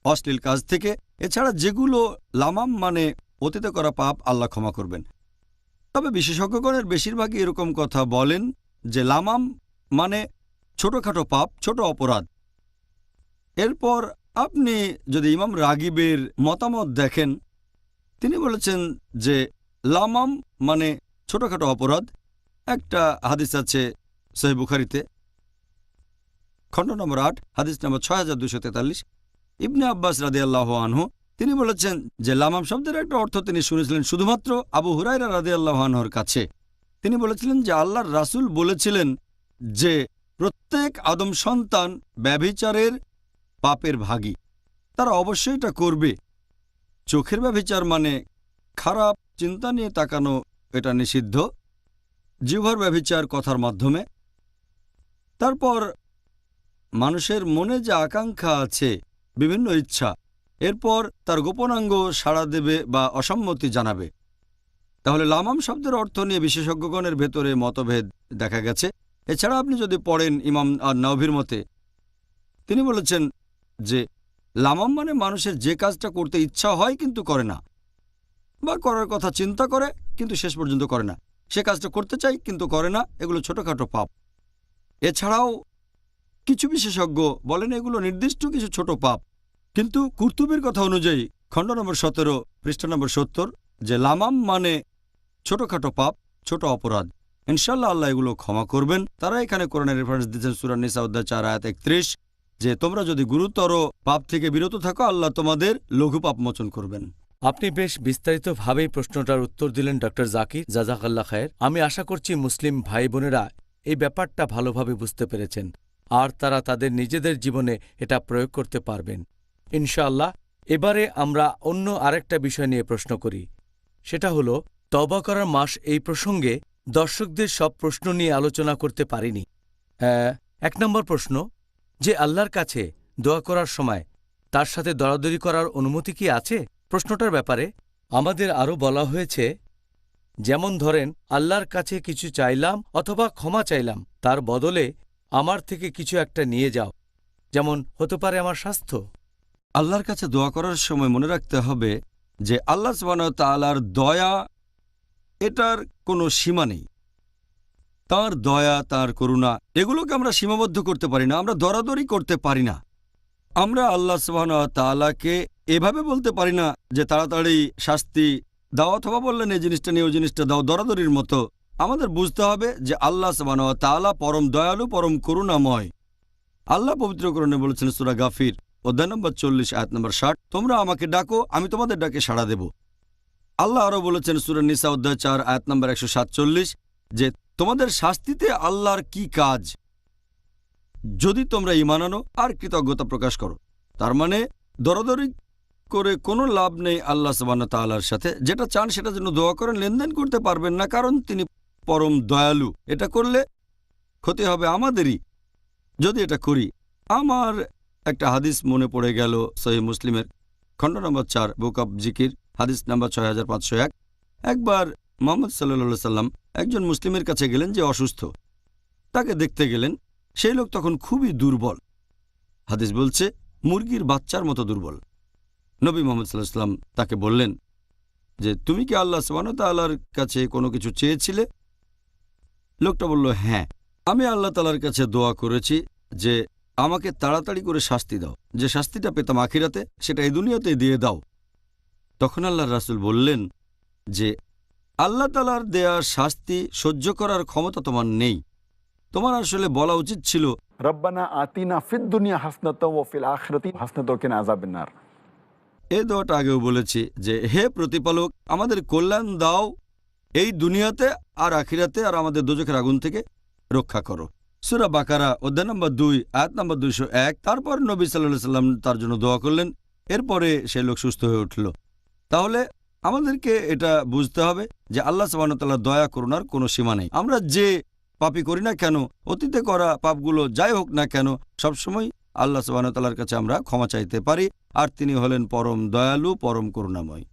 অশ্লীল কাজ থেকে। এছাড়া যেগুলো লামাম মানে অতীতে করা পাপ আল্লাহ ক্ষমা করবেন। তবে বিশেষজ্ঞগণের বেশিরভাগই এরকম কথা বলেন যে লামাম মানে ছোটখাটো পাপ, ছোট অপরাধ। এরপর আপনি যদি ইমাম রাগিবের মতামত দেখেন, তিনি বলেছেন যে লামাম মানে ছোটখাটো অপরাধ। একটা হাদিস আছে সহিহ বুখারীতে খণ্ড নম্বর 8, হাদিস নম্বর 6243, ইবনে আব্বাস রাদিয়াল্লাহু আনহু, তিনি বলেছেন যে লামাম শব্দের একটা অর্থ তিনি শুনেছিলেন শুধুমাত্র আবু হুরায়রা রাদিয়াল্লাহু আনহুর কাছে। তিনি বলেছিলেন যে আল্লাহর রাসূল বলেছিলেন যে প্রত্যেক আদম সন্তান ব্যভিচারের পাপের ভাগী, তারা অবশ্যই এটা করবে। চোখের ব্যভিচার মানে খারাপ চিন্তা নিয়ে তাকানো, এটা নিষিদ্ধ। জিহ্বার ব্যভিচার কথার মাধ্যমে। তারপর মানুষের মনে যে আকাঙ্ক্ষা আছে, বিভিন্ন ইচ্ছা, এরপর তার গোপনাঙ্গ সাড়া দেবে বা অসম্মতি জানাবে। তাহলে লামাম শব্দের অর্থ নিয়ে বিশেষজ্ঞগণের ভেতরে মতভেদ দেখা গেছে। এছাড়া আপনি যদি পড়েন ইমাম আন-নাওভীর মতে, তিনি বলেছেন যে লামাম মানে মানুষের যে কাজটা করতে ইচ্ছা হয় কিন্তু করে না, বা করার কথা চিন্তা করে কিন্তু শেষ পর্যন্ত করে না, সে কাজটা করতে চায় কিন্তু করে না, এগুলো ছোটখাটো পাপ। এছাড়াও কিছু বিশেষজ্ঞ বলেন এগুলো নির্দিষ্ট কিছু ছোট পাপ। কিন্তু কুরতুবীর কথা অনুযায়ী খণ্ড নম্বর 17, পৃষ্ঠা নম্বর 70, যে লামাম মানে ছোটখাটো পাপ, ছোট অপরাধ। ইনশাআল্লাহ আল্লাহ এগুলো ক্ষমা করবেন। তারা এখানে কোরআনের রেফারেন্স দিচ্ছেন সূরা নিসা অধ্যায় 4, আয়াত 31, যে তোমরা যদি গুরুতর পাপ থেকে বিরত থাকো আল্লাহ তোমাদের লঘু পাপ মোচন করবেন। আপনি বেশ বিস্তারিতভাবেই প্রশ্নটার উত্তর দিলেন ডক্টর জাকির, জাযাকাল্লাহ খায়ের। আমি আশা করছি মুসলিম ভাই বোনেরা এই ব্যাপারটা ভালোভাবে বুঝতে পেরেছেন। আর তারা তাদের নিজেদের জীবনে এটা প্রয়োগ করতে পারবেন ইনশাআল্লাহ। এবারে আমরা অন্য আরেকটা বিষয় নিয়ে প্রশ্ন করি, সেটা হলো তওবা করার মাস। এই প্রসঙ্গে দর্শকদের সব প্রশ্ন নিয়ে আলোচনা করতে পারিনি। 1 নম্বর প্রশ্ন, যে আল্লাহর কাছে দোয়া করার সময় তার সাথে দরাদরি করার অনুমতি কি আছে? প্রশ্নটার ব্যাপারে আমাদের আরও বলা হয়েছে, যেমন ধরেন আল্লাহর কাছে কিছু চাইলাম অথবা ক্ষমা চাইলাম, তার বদলে আমার থেকে কিছু একটা নিয়ে যাও, যেমন হতে পারে আমার স্বাস্থ্য। আল্লাহর কাছে দোয়া করার সময় মনে রাখতে হবে যে আল্লাহ সুবহানাহু ওয়া তাআলার দয়া, এটার কোনো সীমা নেই। তাঁর দয়া, তাঁর করুণা, এগুলোকে আমরা সীমাবদ্ধ করতে পারি না, আমরা দরাদরি করতে পারি না। আমরা আল্লাহ সুবহানাহু ওয়া তাআলাকে এভাবে বলতে পারি না যে তাড়াতাড়ি শাস্তি দাও, অথবা বললেন এই জিনিসটা নিয়ে ওই জিনিসটা দাও, দরাদরির মতো। আমাদের বুঝতে হবে যে আল্লাহ সুবহানাহু ওয়া তাআলা পরম দয়ালু, পরম করুণাময়। আল্লাহ পবিত্র কোরআনে বলেছেন সূরা গাফির অধ্যায় নম্বর 40 আয়াত নম্বর 60, তোমরা আমাকে ডাকো, আমি তোমাদের ডাকে সাড়া দেব। আল্লাহ আরও বলেছেন সূরা নিসা অধ্যায় 4 আয়াত নম্বর 147 যে তোমাদের শাস্তিতে আল্লাহর কি কাজ, যদি তোমরা ঈমান আনো আর কৃতজ্ঞতা প্রকাশ করো। তার মানে দরাদরি করে কোনো লাভ নেই আল্লাহ সুবহানাহু ওয়া তাআলার সাথে। যেটা চান সেটার জন্য দোয়া করেন, লেনদেন করতে পারবেন না, কারণ তিনি পরম দয়ালু। এটা করলে ক্ষতি হবে আমাদেরই যদি এটা করি। আমার একটা হাদিস মনে পড়ে গেল, সহিহ মুসলিমের খণ্ড নম্বর 4 বুক অব জিকির হাদিস নম্বর 6501। একবার মুহাম্মদ সাল্লাল্লাহু আলাইহি সাল্লাম একজন মুসলিমের কাছে গেলেন যে অসুস্থ, তাকে দেখতে গেলেন। সেই লোক তখন খুবই দুর্বল, হাদিস বলছে মুরগির বাচ্চার মতো দুর্বল। নবী মুহাম্মদ সাল্লাল্লাহু আলাইহি সাল্লাম তাকে বললেন যে তুমি কি আল্লাহ সুবহানাহু ওয়া তাআলার কাছে কোনো কিছু চেয়েছিলে? লোকটা বলল, হ্যাঁ, আমি আল্লাহ তাআলার কাছে দোয়া করেছি যে আমাকে তাড়াতাড়ি করে শাস্তি দাও, যে শাস্তিটা পেতাম আখিরাতে সেটা এই দুনিয়াতে দিয়ে দাও। তখন আল্লাহর রাসূল বললেন যে আল্লাহ তাআলার দেয়া শাস্তি সহ্য করার ক্ষমতা তোমার নেই, তোমার আসলে বলা উচিত ছিল রব্বানা আতিনা ফিদ দুনিয়া হাসনাতাও ওয়া ফিল আখিরাতি হাসনাতাও ওয়া কিনা আযাবান নার। এই দোয়াটা আগেও বলেছি যে হে প্রতিপালক, আমাদের কল্যাণ দাও এই দুনিয়াতে আর আখিরাতে, আর আমাদের দোজখের আগুন থেকে রক্ষা করো। সূরা বাকারা অধ্যায় নম্বর 2 আয়াত নম্বর 201। তারপর নবী সাল্লাল্লাহু আলাইহি সাল্লাম তার জন্য দোয়া করলেন, এরপরে সেই লোক সুস্থ হয়ে উঠল। তাহলে আমাদেরকে এটা বুঝতে হবে যে আল্লাহ সুবহানাহু ওয়া তাআলার দয়া করুণার কোনো সীমা নেই। আমরা যে পাপই করি না কেন, অতীতে করা পাপগুলো যাই হোক না কেন, সবসময় আল্লাহ সুবহানাহু ওয়া তাআলার কাছে আমরা ক্ষমা চাইতে পারি, আর তিনি হলেন পরম দয়ালু, পরম করুণাময়।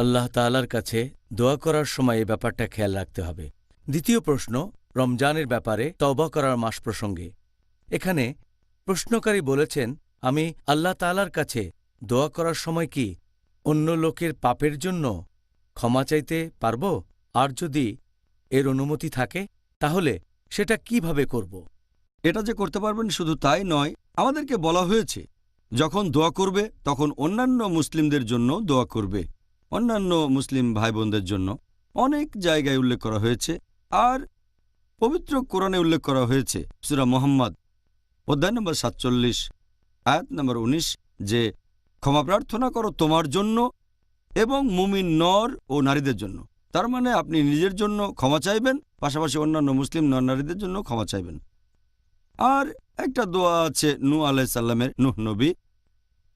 আল্লাহ তাআলার কাছে দোয়া করার সময় এই ব্যাপারটা খেয়াল রাখতে হবে। দ্বিতীয় প্রশ্ন, রমজানের ব্যাপারে তওবা করার মাস প্রসঙ্গে। এখানে প্রশ্নকারী বলেছেন, আমি আল্লাহ তাআলার কাছে দোয়া করার সময় কি অন্য লোকের পাপের জন্য ক্ষমা চাইতে পারব? আর যদি এর অনুমতি থাকে তাহলে সেটা কিভাবে করব? এটা যে করতে পারবেন শুধু তাই নয়, আমাদেরকে বলা হয়েছে যখন দোয়া করবে তখন অন্যান্য মুসলিমদের জন্য দোয়া করবে, অন্যান্য মুসলিম ভাই বোনদের জন্য। অনেক জায়গায় উল্লেখ করা হয়েছে, আর পবিত্র কোরআনে উল্লেখ করা হয়েছে সূরা মুহাম্মদ অধ্যায় নম্বর 47 আয়াত নম্বর 19 যে ক্ষমা প্রার্থনা করো তোমার জন্য এবং মুমিন নর ও নারীদের জন্য। তার মানে আপনি নিজের জন্য ক্ষমা চাইবেন, পাশাপাশি অন্যান্য মুসলিম নর নারীদের জন্য ক্ষমা চাইবেন। আর একটা দোয়া আছে নূহ আলাইহিস সালামের, নূহ নবী,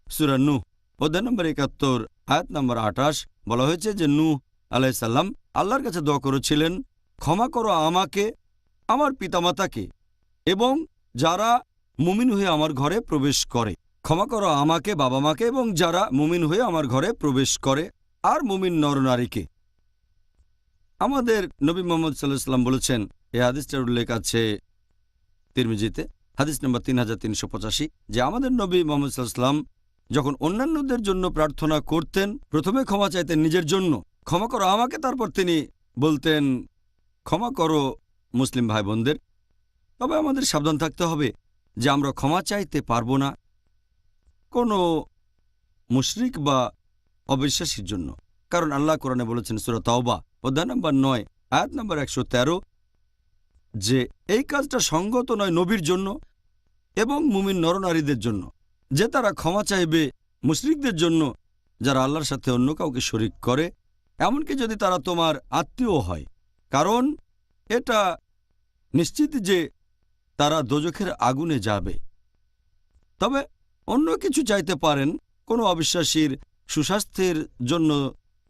সূরা নূহ অধ্যায় নম্বর 71 আয়াত নম্বর 28 বলা হয়েছে যে নূহ আলাইহিস সালাম আল্লাহর কাছে দোয়া করেছিলেন, ক্ষমা করো আমাকে, আমার পিতামাতাকে এবং যারা মুমিন হয়ে আমার ঘরে প্রবেশ করে। ক্ষমা করো আমাকে, বাবা মাকে এবং যারা মুমিন হয়ে আমার ঘরে প্রবেশ করে, আর মুমিন নরনারীকে। আমাদের নবী মুহাম্মদ সাল্লাল্লাহু আলাইহি ওয়াসাল্লাম বলেছেন, এই হাদিসটার উল্লেখ আছে তিরমিজিতে হাদিস নম্বর 3385, যে আমাদের নবী মুহাম্মদ সাল্লাল্লাহু আলাইহি ওয়াসাল্লাম যখন অন্যান্যদের জন্য প্রার্থনা করতেন প্রথমে ক্ষমা চাইতেন নিজের জন্য, ক্ষমা করো আমাকে, তারপর তিনি বলতেন ক্ষমা করো মুসলিম ভাই বোনদের। তবে আমাদের সাবধান থাকতে হবে যে আমরা ক্ষমা চাইতে পারবো না কোনো মুশরিক বা অবিশ্বাসীর জন্য, কারণ আল্লাহ কোরআনে বলেছেন সূরা তাওবা অধ্যায় নম্বর 9 আয়াত নম্বর 113 যে এই কাজটা সঙ্গত নয় নবীর জন্য এবং মুমিন নরনারীদের জন্য যে তারা ক্ষমা চাইবে মুশরিকদের জন্য যারা আল্লাহর সাথে অন্য কাউকে শরিক করে, এমনকি যদি তারা তোমার আত্মীয় হয়, কারণ এটা নিশ্চিত যে তারা দোজখের আগুনে যাবে। তবে অন্য কিছু চাইতে পারেন, কোনো অবিশ্বাসীর সুস্বাস্থ্যের জন্য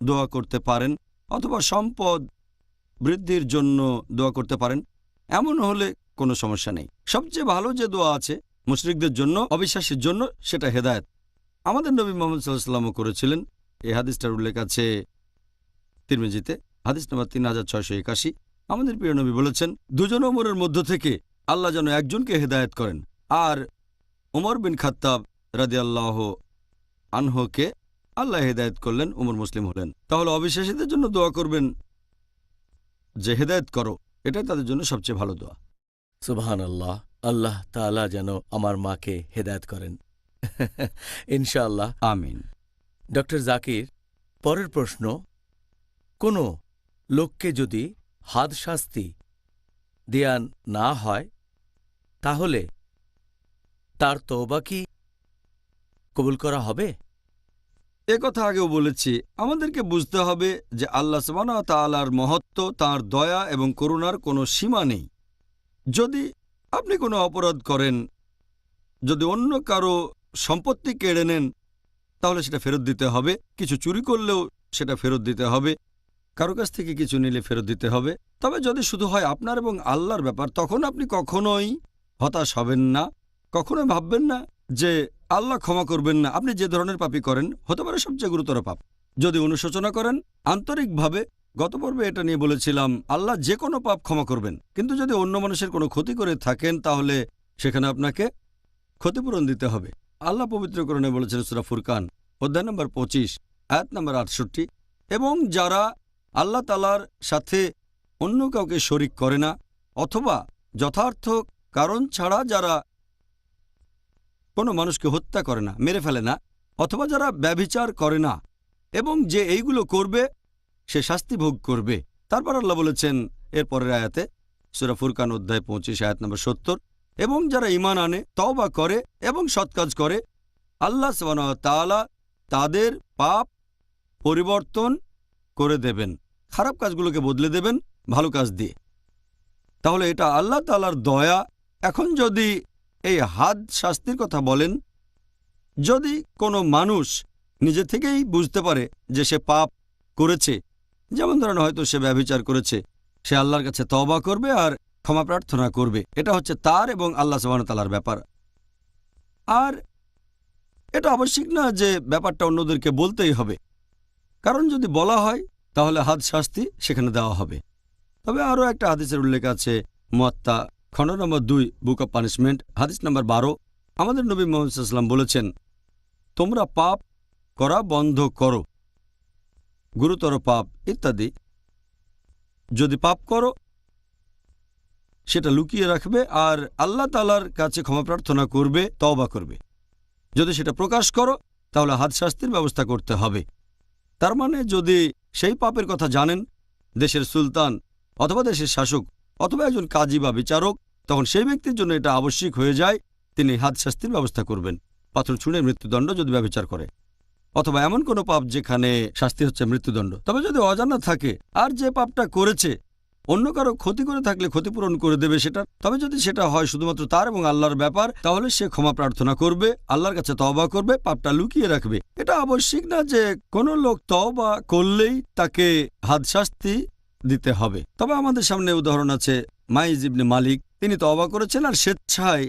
দোয়া করতে পারেন, অথবা সম্পদ বৃদ্ধির জন্য দোয়া করতে পারেন। এমন হলে কোনো সমস্যা নেই। সবচেয়ে ভালো যে দোয়া আছে মুশরিকদের জন্য, অবিশ্বাসীর জন্য, সেটা হেদায়েত। আমাদের নবী মুহাম্মদ সাল্লাল্লাহু আলাইহি ওয়াসাল্লামও করেছিলেন। এই হাদিসটার উল্লেখ আছে তিরমিজিতে, হাদিস নম্বর 3681। আমাদের প্রিয় নবী বলেছেন, দুজন ওমরের মধ্য থেকে আল্লাহ যেন একজনকে হেদায়েত করেন। আর ওমর বিন খাত্তাব রাদিয়াল্লাহু আনহুকে আল্লাহ হেদায়েত করলেন, ওমর মুসলিম হলেন। তাহলে অবিশ্বাসীদের জন্য দোয়া করবেন যে হেদায়েত করো, এটাই তাদের জন্য সবচেয়ে ভালো দোয়া। সুবহানাল্লাহ, আল্লাহ তাআলা যেন আমার মাকে হেদায়েত করেন ইনশাআল্লাহ, আমিন। ডক্টর জাকির, পরের প্রশ্ন, কোনো লোককে যদি হাদ শাস্তি দেয়া না হয় তাহলে তার তওবা কি কবুল করা হবে? কথা আগেও বলেছি, আমাদেরকে বুঝতে হবে যে আল্লাহ সুবহানাহু ওয়া তাআলার মহত্ব, তাঁর দয়া এবং করুণার কোনো সীমা নেই। যদি আপনি কোনো অপরাধ করেন, যদি অন্য কারো সম্পত্তি কেড়ে নেন, তাহলে সেটা ফেরত দিতে হবে। কিছু চুরি করলেও সেটা ফেরত দিতে হবে। কারো কাছ থেকে কিছু নিলে ফেরত দিতে হবে। তবে যদি শুধু হয় আপনার এবং আল্লাহর ব্যাপার, তখন আপনি কখনোই হতাশ হবেন না, কখনোই ভাববেন না যে আল্লাহ ক্ষমা করবেন না। আপনি যে ধরনের পাপই করেন, হতে পারে সবচেয়ে গুরুতর পাপ, যদি অনুশোচনা করেন আন্তরিকভাবে, গত পর্বে এটা নিয়ে বলেছিলাম, আল্লাহ যে কোনো পাপ ক্ষমা করবেন। কিন্তু যদি অন্য মানুষের কোনো ক্ষতি করে থাকেন, তাহলে সেখানে আপনাকে ক্ষতিপূরণ দিতে হবে। আল্লাহ পবিত্রকরণে বলেছেন সূরা ফুরকান অধ্যায় নম্বর 25 আয়াত নম্বর 68, এবং যারা আল্লাহ তাআলার সাথে অন্য কাউকে শরিক করে না, অথবা যথার্থ কারণ ছাড়া যারা কোনো মানুষকে হত্যা করে না, মেরে ফেলে না, অথবা যারা ব্যভিচার করে না, এবং যে এইগুলো করবে সে শাস্তি ভোগ করবে। তারপর আল্লাহ বলেছেন এর পরের আয়াতে, সূরা ফুরকান অধ্যায় 25 আয়াত নম্বর 70, এবং যারা ঈমান আনে, তওবা করে এবং সৎ কাজ করে, আল্লাহ সুবহানাহু ওয়া তাআলা তাদের পাপ পরিবর্তন করে দেবেন, খারাপ কাজগুলোকে বদলে দেবেন ভালো কাজ দিয়ে। তাহলে এটা আল্লাহ তাআলার দয়া। এখন যদি এই হাদ শাস্তির কথা বলেন, যদি কোনো মানুষ নিজে থেকেই বুঝতে পারে যে সে পাপ করেছে, যেমন ধরেন হয়তো সে ব্যভিচার করেছে, সে আল্লাহর কাছে তওবা করবে আর ক্ষমা প্রার্থনা করবে। এটা হচ্ছে তার এবং আল্লাহ সুবহানাহু ওয়া তাআলার ব্যাপার। আর এটা আবশ্যিক না যে ব্যাপারটা অন্যদেরকে বলতেই হবে, কারণ যদি বলা হয় তাহলে হাদ শাস্তি সেখানে দেওয়া হবে। তবে আরও একটা হাদিসের উল্লেখ আছে, মুয়াত্তা খণ্ড নম্বর 2 বুক অব পানিশমেন্ট, হাদিস নম্বর 12। আমাদের নবী মুহাম্মদ সাল্লাল্লাহু আলাইহি ওয়াসাল্লাম বলেছেন, তোমরা পাপ করা বন্ধ করো, গুরুতর পাপ ইত্যাদি। যদি পাপ করো সেটা লুকিয়ে রাখবে আর আল্লাহ তাআলার কাছে ক্ষমা প্রার্থনা করবে, তওবা করবে। যদি সেটা প্রকাশ করো তাহলে হাদ শাস্তির ব্যবস্থা করতে হবে। তার মানে যদি সেই পাপের কথা জানেন দেশের সুলতান অথবা দেশের শাসক অথবা একজন কাজী বা বিচারক, তখন সেই ব্যক্তির জন্য এটা আবশ্যিক হয়ে যায়, তিনি হাদ শাস্তির ব্যবস্থা করবেন। পাথর ছুঁড়ে মৃত্যুদণ্ড যদি ব্যভিচার করে, অথবা এমন কোনো পাপ যেখানে শাস্তি হচ্ছে মৃত্যুদণ্ড। তবে যদি অজানা থাকে আর যে পাপটা করেছে অন্য কারো ক্ষতি করে থাকলে ক্ষতিপূরণ করে দেবে সেটা। তবে যদি সেটা হয় শুধুমাত্র তার এবং আল্লাহর ব্যাপার, তাহলে সে ক্ষমা প্রার্থনা করবে, আল্লাহর কাছে তওবা করবে, পাপটা লুকিয়ে রাখবে। এটা আবশ্যিক না যে কোনো লোক তওবা করলেই তাকে হাদ শাস্তি দিতে হবে। তবে আমাদের সামনে উদাহরণ আছে, মাইজ ইবনে মালিক, তিনি তওবা করেছেন আর স্বেচ্ছায়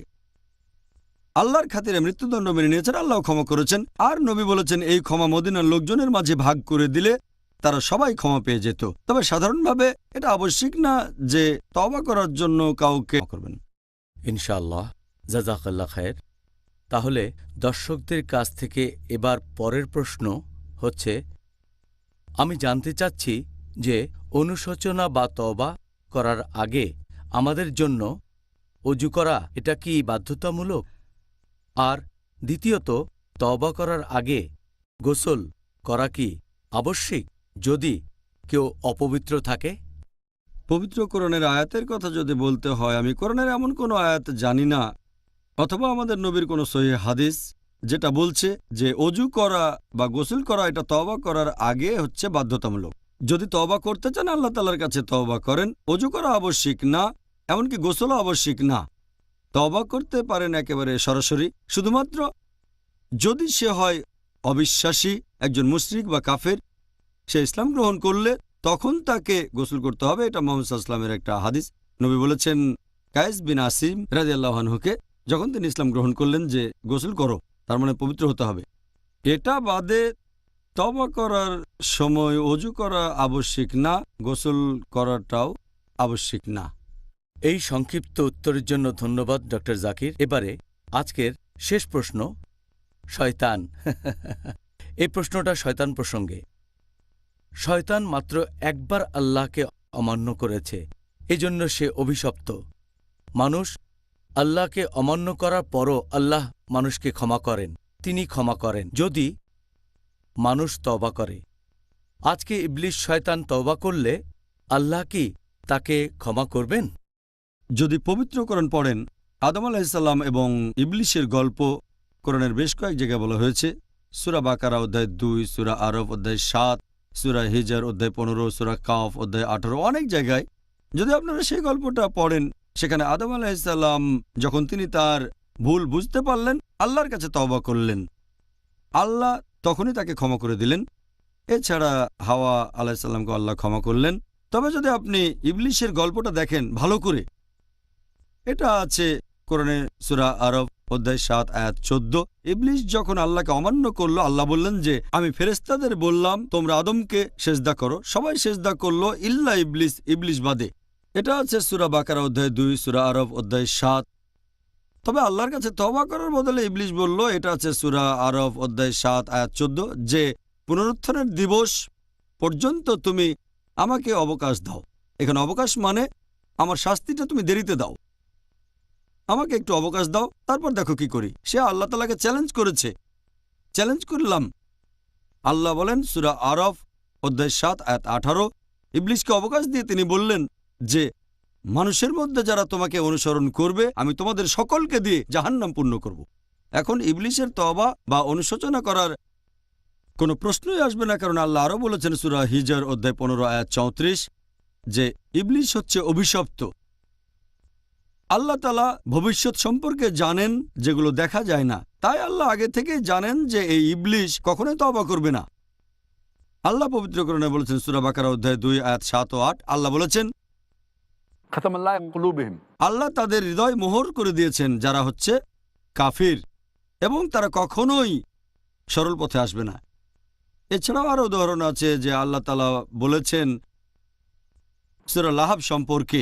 আল্লাহর খাতিরে মৃত্যুদণ্ড মেনে নিয়েছেন, আল্লাহ ক্ষমা করেছেন। আর নবী বলেছেন এই ক্ষমা মদিনার লোকজনের মাঝে ভাগ করে দিলে তারা সবাই ক্ষমা পেয়ে যেত। তবে সাধারণভাবে এটা আবশ্যিক না যে তওবা করার জন্য কাউকে করবেন। ইনশাআল্লাহ, জাযাকাল্লাহ খায়ের। তাহলে দর্শকদের কাছ থেকে এবার পরের প্রশ্ন হচ্ছে, আমি জানতে চাচ্ছি যে অনুশোচনা বা তওবা করার আগে আমাদের জন্য ওযু করা এটা কি বাধ্যতামূলক? আর দ্বিতীয়ত, তওবা করার আগে গোসল করা কি আবশ্যিক যদি কেউ অপবিত্র থাকে? পবিত্র কোরআনের আয়াতের কথা যদি বলতে হয়, আমি কোরআনের এমন কোনো আয়াত জানি না, অথবা আমাদের নবীর কোনো সহিহ হাদিস যেটা বলছে যে ওযু করা বা গোসল করা এটা তওবা করার আগে হচ্ছে বাধ্যতামূলক। যদি তওবা করতে চান আল্লাহ তাআলার কাছে তওবা করেন, ওযু করা আবশ্যিক না, এমনকি গোসলও আবশ্যিক না। তওবা করতে পারেন একেবারে সরাসরি, শুধুমাত্র যদি সে হয় অবিশ্বাসী, একজন মুশরিক বা কাফের, সে ইসলাম গ্রহণ করলে তখন তাকে গোসল করতে হবে। এটা মুহাম্মদ সাল্লাল্লাহু আলাইহি ওয়াসাল্লামের একটা হাদিস। নবী বলেছেন কায়েস বিন আসিম রাদিয়াল্লাহু আনহুকে, যখন তিনি ইসলাম গ্রহণ করলেন, যে গোসল করো, তার মানে পবিত্র হতে হবে। এটা বাদে তওবা করার সময় ওযু করা আবশ্যিক না, গোসল করাটাও আবশ্যিক না। এই সংক্ষিপ্ত উত্তরের জন্য ধন্যবাদ ডক্টর জাকির। এবারে আজকের শেষ প্রশ্ন, শয়তান। এই প্রশ্নটা শয়তান প্রসঙ্গে। শয়তান মাত্র একবার আল্লাহকে অমান্য করেছে, এজন্য সে অভিশপ্ত। মানুষ আল্লাহকে অমান্য করার পরও আল্লাহ মানুষকে ক্ষমা করেন, তিনি ক্ষমা করেন যদি মানুষ তওবা করে। আজকে ইবলিস শয়তান তওবা করলে আল্লাহ কি তাকে ক্ষমা করবেন? যদি পবিত্র কোরআন পড়েন, আদম আলাইহিস সালাম এবং ইবলিসের গল্প কোরআনের বেশ কয়েক জায়গায় বলা হয়েছে। সূরা বাকারা অধ্যায় 2, সূরা আরফ অধ্যায় 7, সূরা হিজর অধ্যায় 15, সূরা কাফ অধ্যায় 18, অনেক জায়গায়। যদি আপনারা সেই গল্পটা পড়েন, সেখানে আদম আলাইহিস সালাম যখন তিনি তার ভুল বুঝতে পারলেন, আল্লাহর কাছে তওবা করলেন, আল্লাহ তখনই তাকে ক্ষমা করে দিলেন। এছাড়া হাওয়া আলাইহিস সালামকে আল্লাহ ক্ষমা করলেন। তবে যদি আপনি ইবলিসের গল্পটা দেখেন ভালো করে, এটা আছে কোরআনে সূরা আরফ অধ্যায় 7 আয়াত 14। ইবলিস যখন আল্লাহকে অমান্য করলো, আল্লাহ বললেন যে আমি ফেরেশতাদের বললাম তোমরা আদমকে সেজদা করো, সবাই সেজদা করলো ইল্লা ইবলিস, ইবলিস বাদে। এটা আছে সূরা বাকারা অধ্যায় 2, সূরা আরফ অধ্যায় 7। তবে আল্লাহর কাছে তওবা করার বদলে ইবলিস বলল, এটা আছে সূরা আরফ অধ্যায় 7 আয়াত 14, যে পুনরুত্থানের দিবস পর্যন্ত তুমি আমাকে অবকাশ দাও। এখানে অবকাশ মানে আমার শাস্তিটা তুমি দেরিতে দাও, আমাকে একটু অবকাশ দাও, তারপর দেখো কি করি। সে আল্লাহ তাআলাকে চ্যালেঞ্জ করেছে। চ্যালেঞ্জ করলাম, আল্লাহ বলেন সূরা আরফ অধ্যায় 7 আয়াত 18, ইবলিসকে অবকাশ দিয়ে তিনি বললেন যে মানুষের মধ্যে যারা তোমাকে অনুসরণ করবে, আমি তোমাদের সকলকে দিয়ে জাহান্নাম পূর্ণ করব। এখন ইবলিসের তওবা বা অনুশোচনা করার কোনো প্রশ্নই আসবে না, কারণ আল্লাহ আরও বলেছেন সূরা হিজর অধ্যায় 15 আয়াত 34 যে ইবলিস হচ্ছে অভিশপ্ত। আল্লাহ তাআলা ভবিষ্যৎ সম্পর্কে জানেন, যেগুলো দেখা যায় না। তাই আল্লাহ আগে থেকেই জানেন যে এই ইবলিস কখনোই তওবা করবে না। আল্লাহ পবিত্র কোরআনে বলেছেন সূরা বাকারা অধ্যায় 2 আয়াত 7 ও 8, আল্লাহ বলেছেন খতমাল্লাহু আলা কুলুবিহিম, আল্লাহ তাদের হৃদয় মোহর করে দিয়েছেন, যারা হচ্ছে কাফির, এবং তারা কখনোই সরল পথে আসবে না। এছাড়াও আরও উদাহরণ আছে যে আল্লাহ তাআলা বলেছেন সূরা লাহাব সম্পর্কে,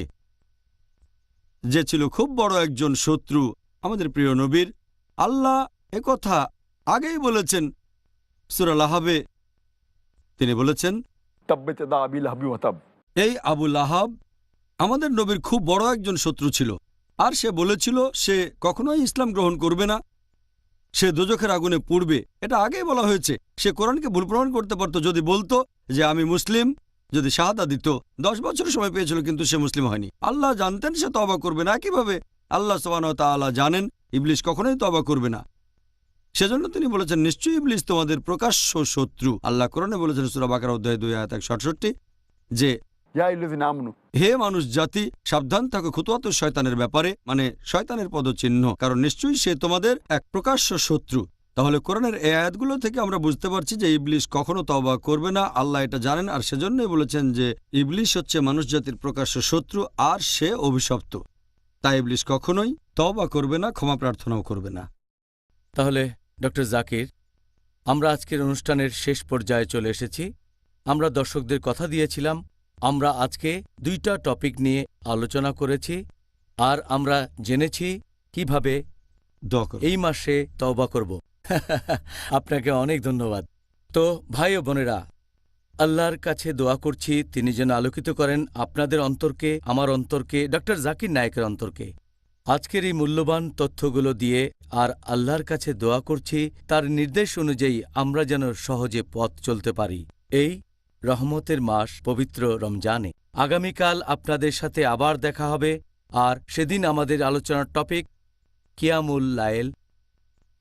যে ছিল খুব বড় একজন শত্রু আমাদের প্রিয় নবীর। আল্লাহ একথা আগেই বলেছেন সূরা লাহাবে। তিনি বলেছেন তাব্বাত ইয়াদা আবি লাহাব ওয়া তাব, এই আবু লাহাব আমাদের নবীর খুব বড় একজন শত্রু ছিল, আর সে বলেছিল সে কখনোই ইসলাম গ্রহণ করবে না, সে দোজখের আগুনে পুড়বে। এটা আগেই বলা হয়েছে। সে কোরআনকে ভুল প্রমাণ করতে পারত যদি বলতো যে আমি মুসলিম, যদি শাহাদা দিত। 10 বছরের সময় পেয়েছিল, কিন্তু সে মুসলিম হয়নি। আল্লাহ জানতেন সে তওবা করবে না। একইভাবে আল্লাহ সুবহানাহু ওয়া তাআলা জানেন ইবলিস কখনোই তওবা করবে না। সেজন্য তিনি বলেছেন নিশ্চয়ই ইবলিস তোমাদের প্রকাশ্য শত্রু। আল্লাহ কোরআনে বলেছেন সূরা বাকারা অধ্যায় 2 আয়াত 167 যে ইয়া আইয়ুহাল্লাযিনা আমানু, হে মানুষ জাতি, সাবধান থাকো খুতুওয়াতুশ শয়তানের ব্যাপারে, মানে শয়তানের পদচিহ্ন, কারণ নিশ্চয়ই সে তোমাদের এক প্রকাশ্য শত্রু। তাহলে কোরআনের এই আয়াতগুলো থেকে আমরা বুঝতে পারছি যে ইবলিস কখনো তওবা করবে না। আল্লাহ এটা জানেন, আর সেজন্যই বলেছেন যে ইবলিস হচ্ছে মানুষ জাতির প্রকাশ্য শত্রু, আর সে অভিশপ্ত। তাই ইবলিস কখনোই তওবা করবে না, ক্ষমা প্রার্থনাও করবে না। তাহলে ডক্টর জাকির, আমরা আজকের অনুষ্ঠানের শেষ পর্যায়ে চলে এসেছি। আমরা দর্শকদের কথা দিয়েছিলাম আমরা আজকে 2টা টপিক নিয়ে আলোচনা করেছি, আর আমরা জেনেছি কিভাবে দোয়া করো। এই মাসে তওবা করব। আপনাকে অনেক ধন্যবাদ। তো ভাই ও বোনেরা, আল্লাহর কাছে দোয়া করছি তিনি যেন আলোকিত করেন আপনাদের অন্তরকে, আমার অন্তরকে, ডক্টর জাকির নায়েকের অন্তরকে আজকের এই মূল্যবান তথ্যগুলো দিয়ে। আর আল্লাহর কাছে দোয়া করছি তার নির্দেশ অনুযায়ী আমরা যেন সহজে পথ চলতে পারি এই রহমতের মাস পবিত্র রমজানে। আগামীকাল আপনাদের সাথে আবার দেখা হবে, আর সেদিন আমাদের আলোচনার টপিক কিয়ামুল লাইল।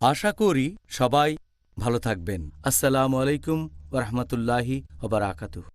আশা করি সবাই ভালো থাকবেন। আসসালামু আলাইকুম ওয়া রাহমাতুল্লাহি ওয়া বারাকাতুহু।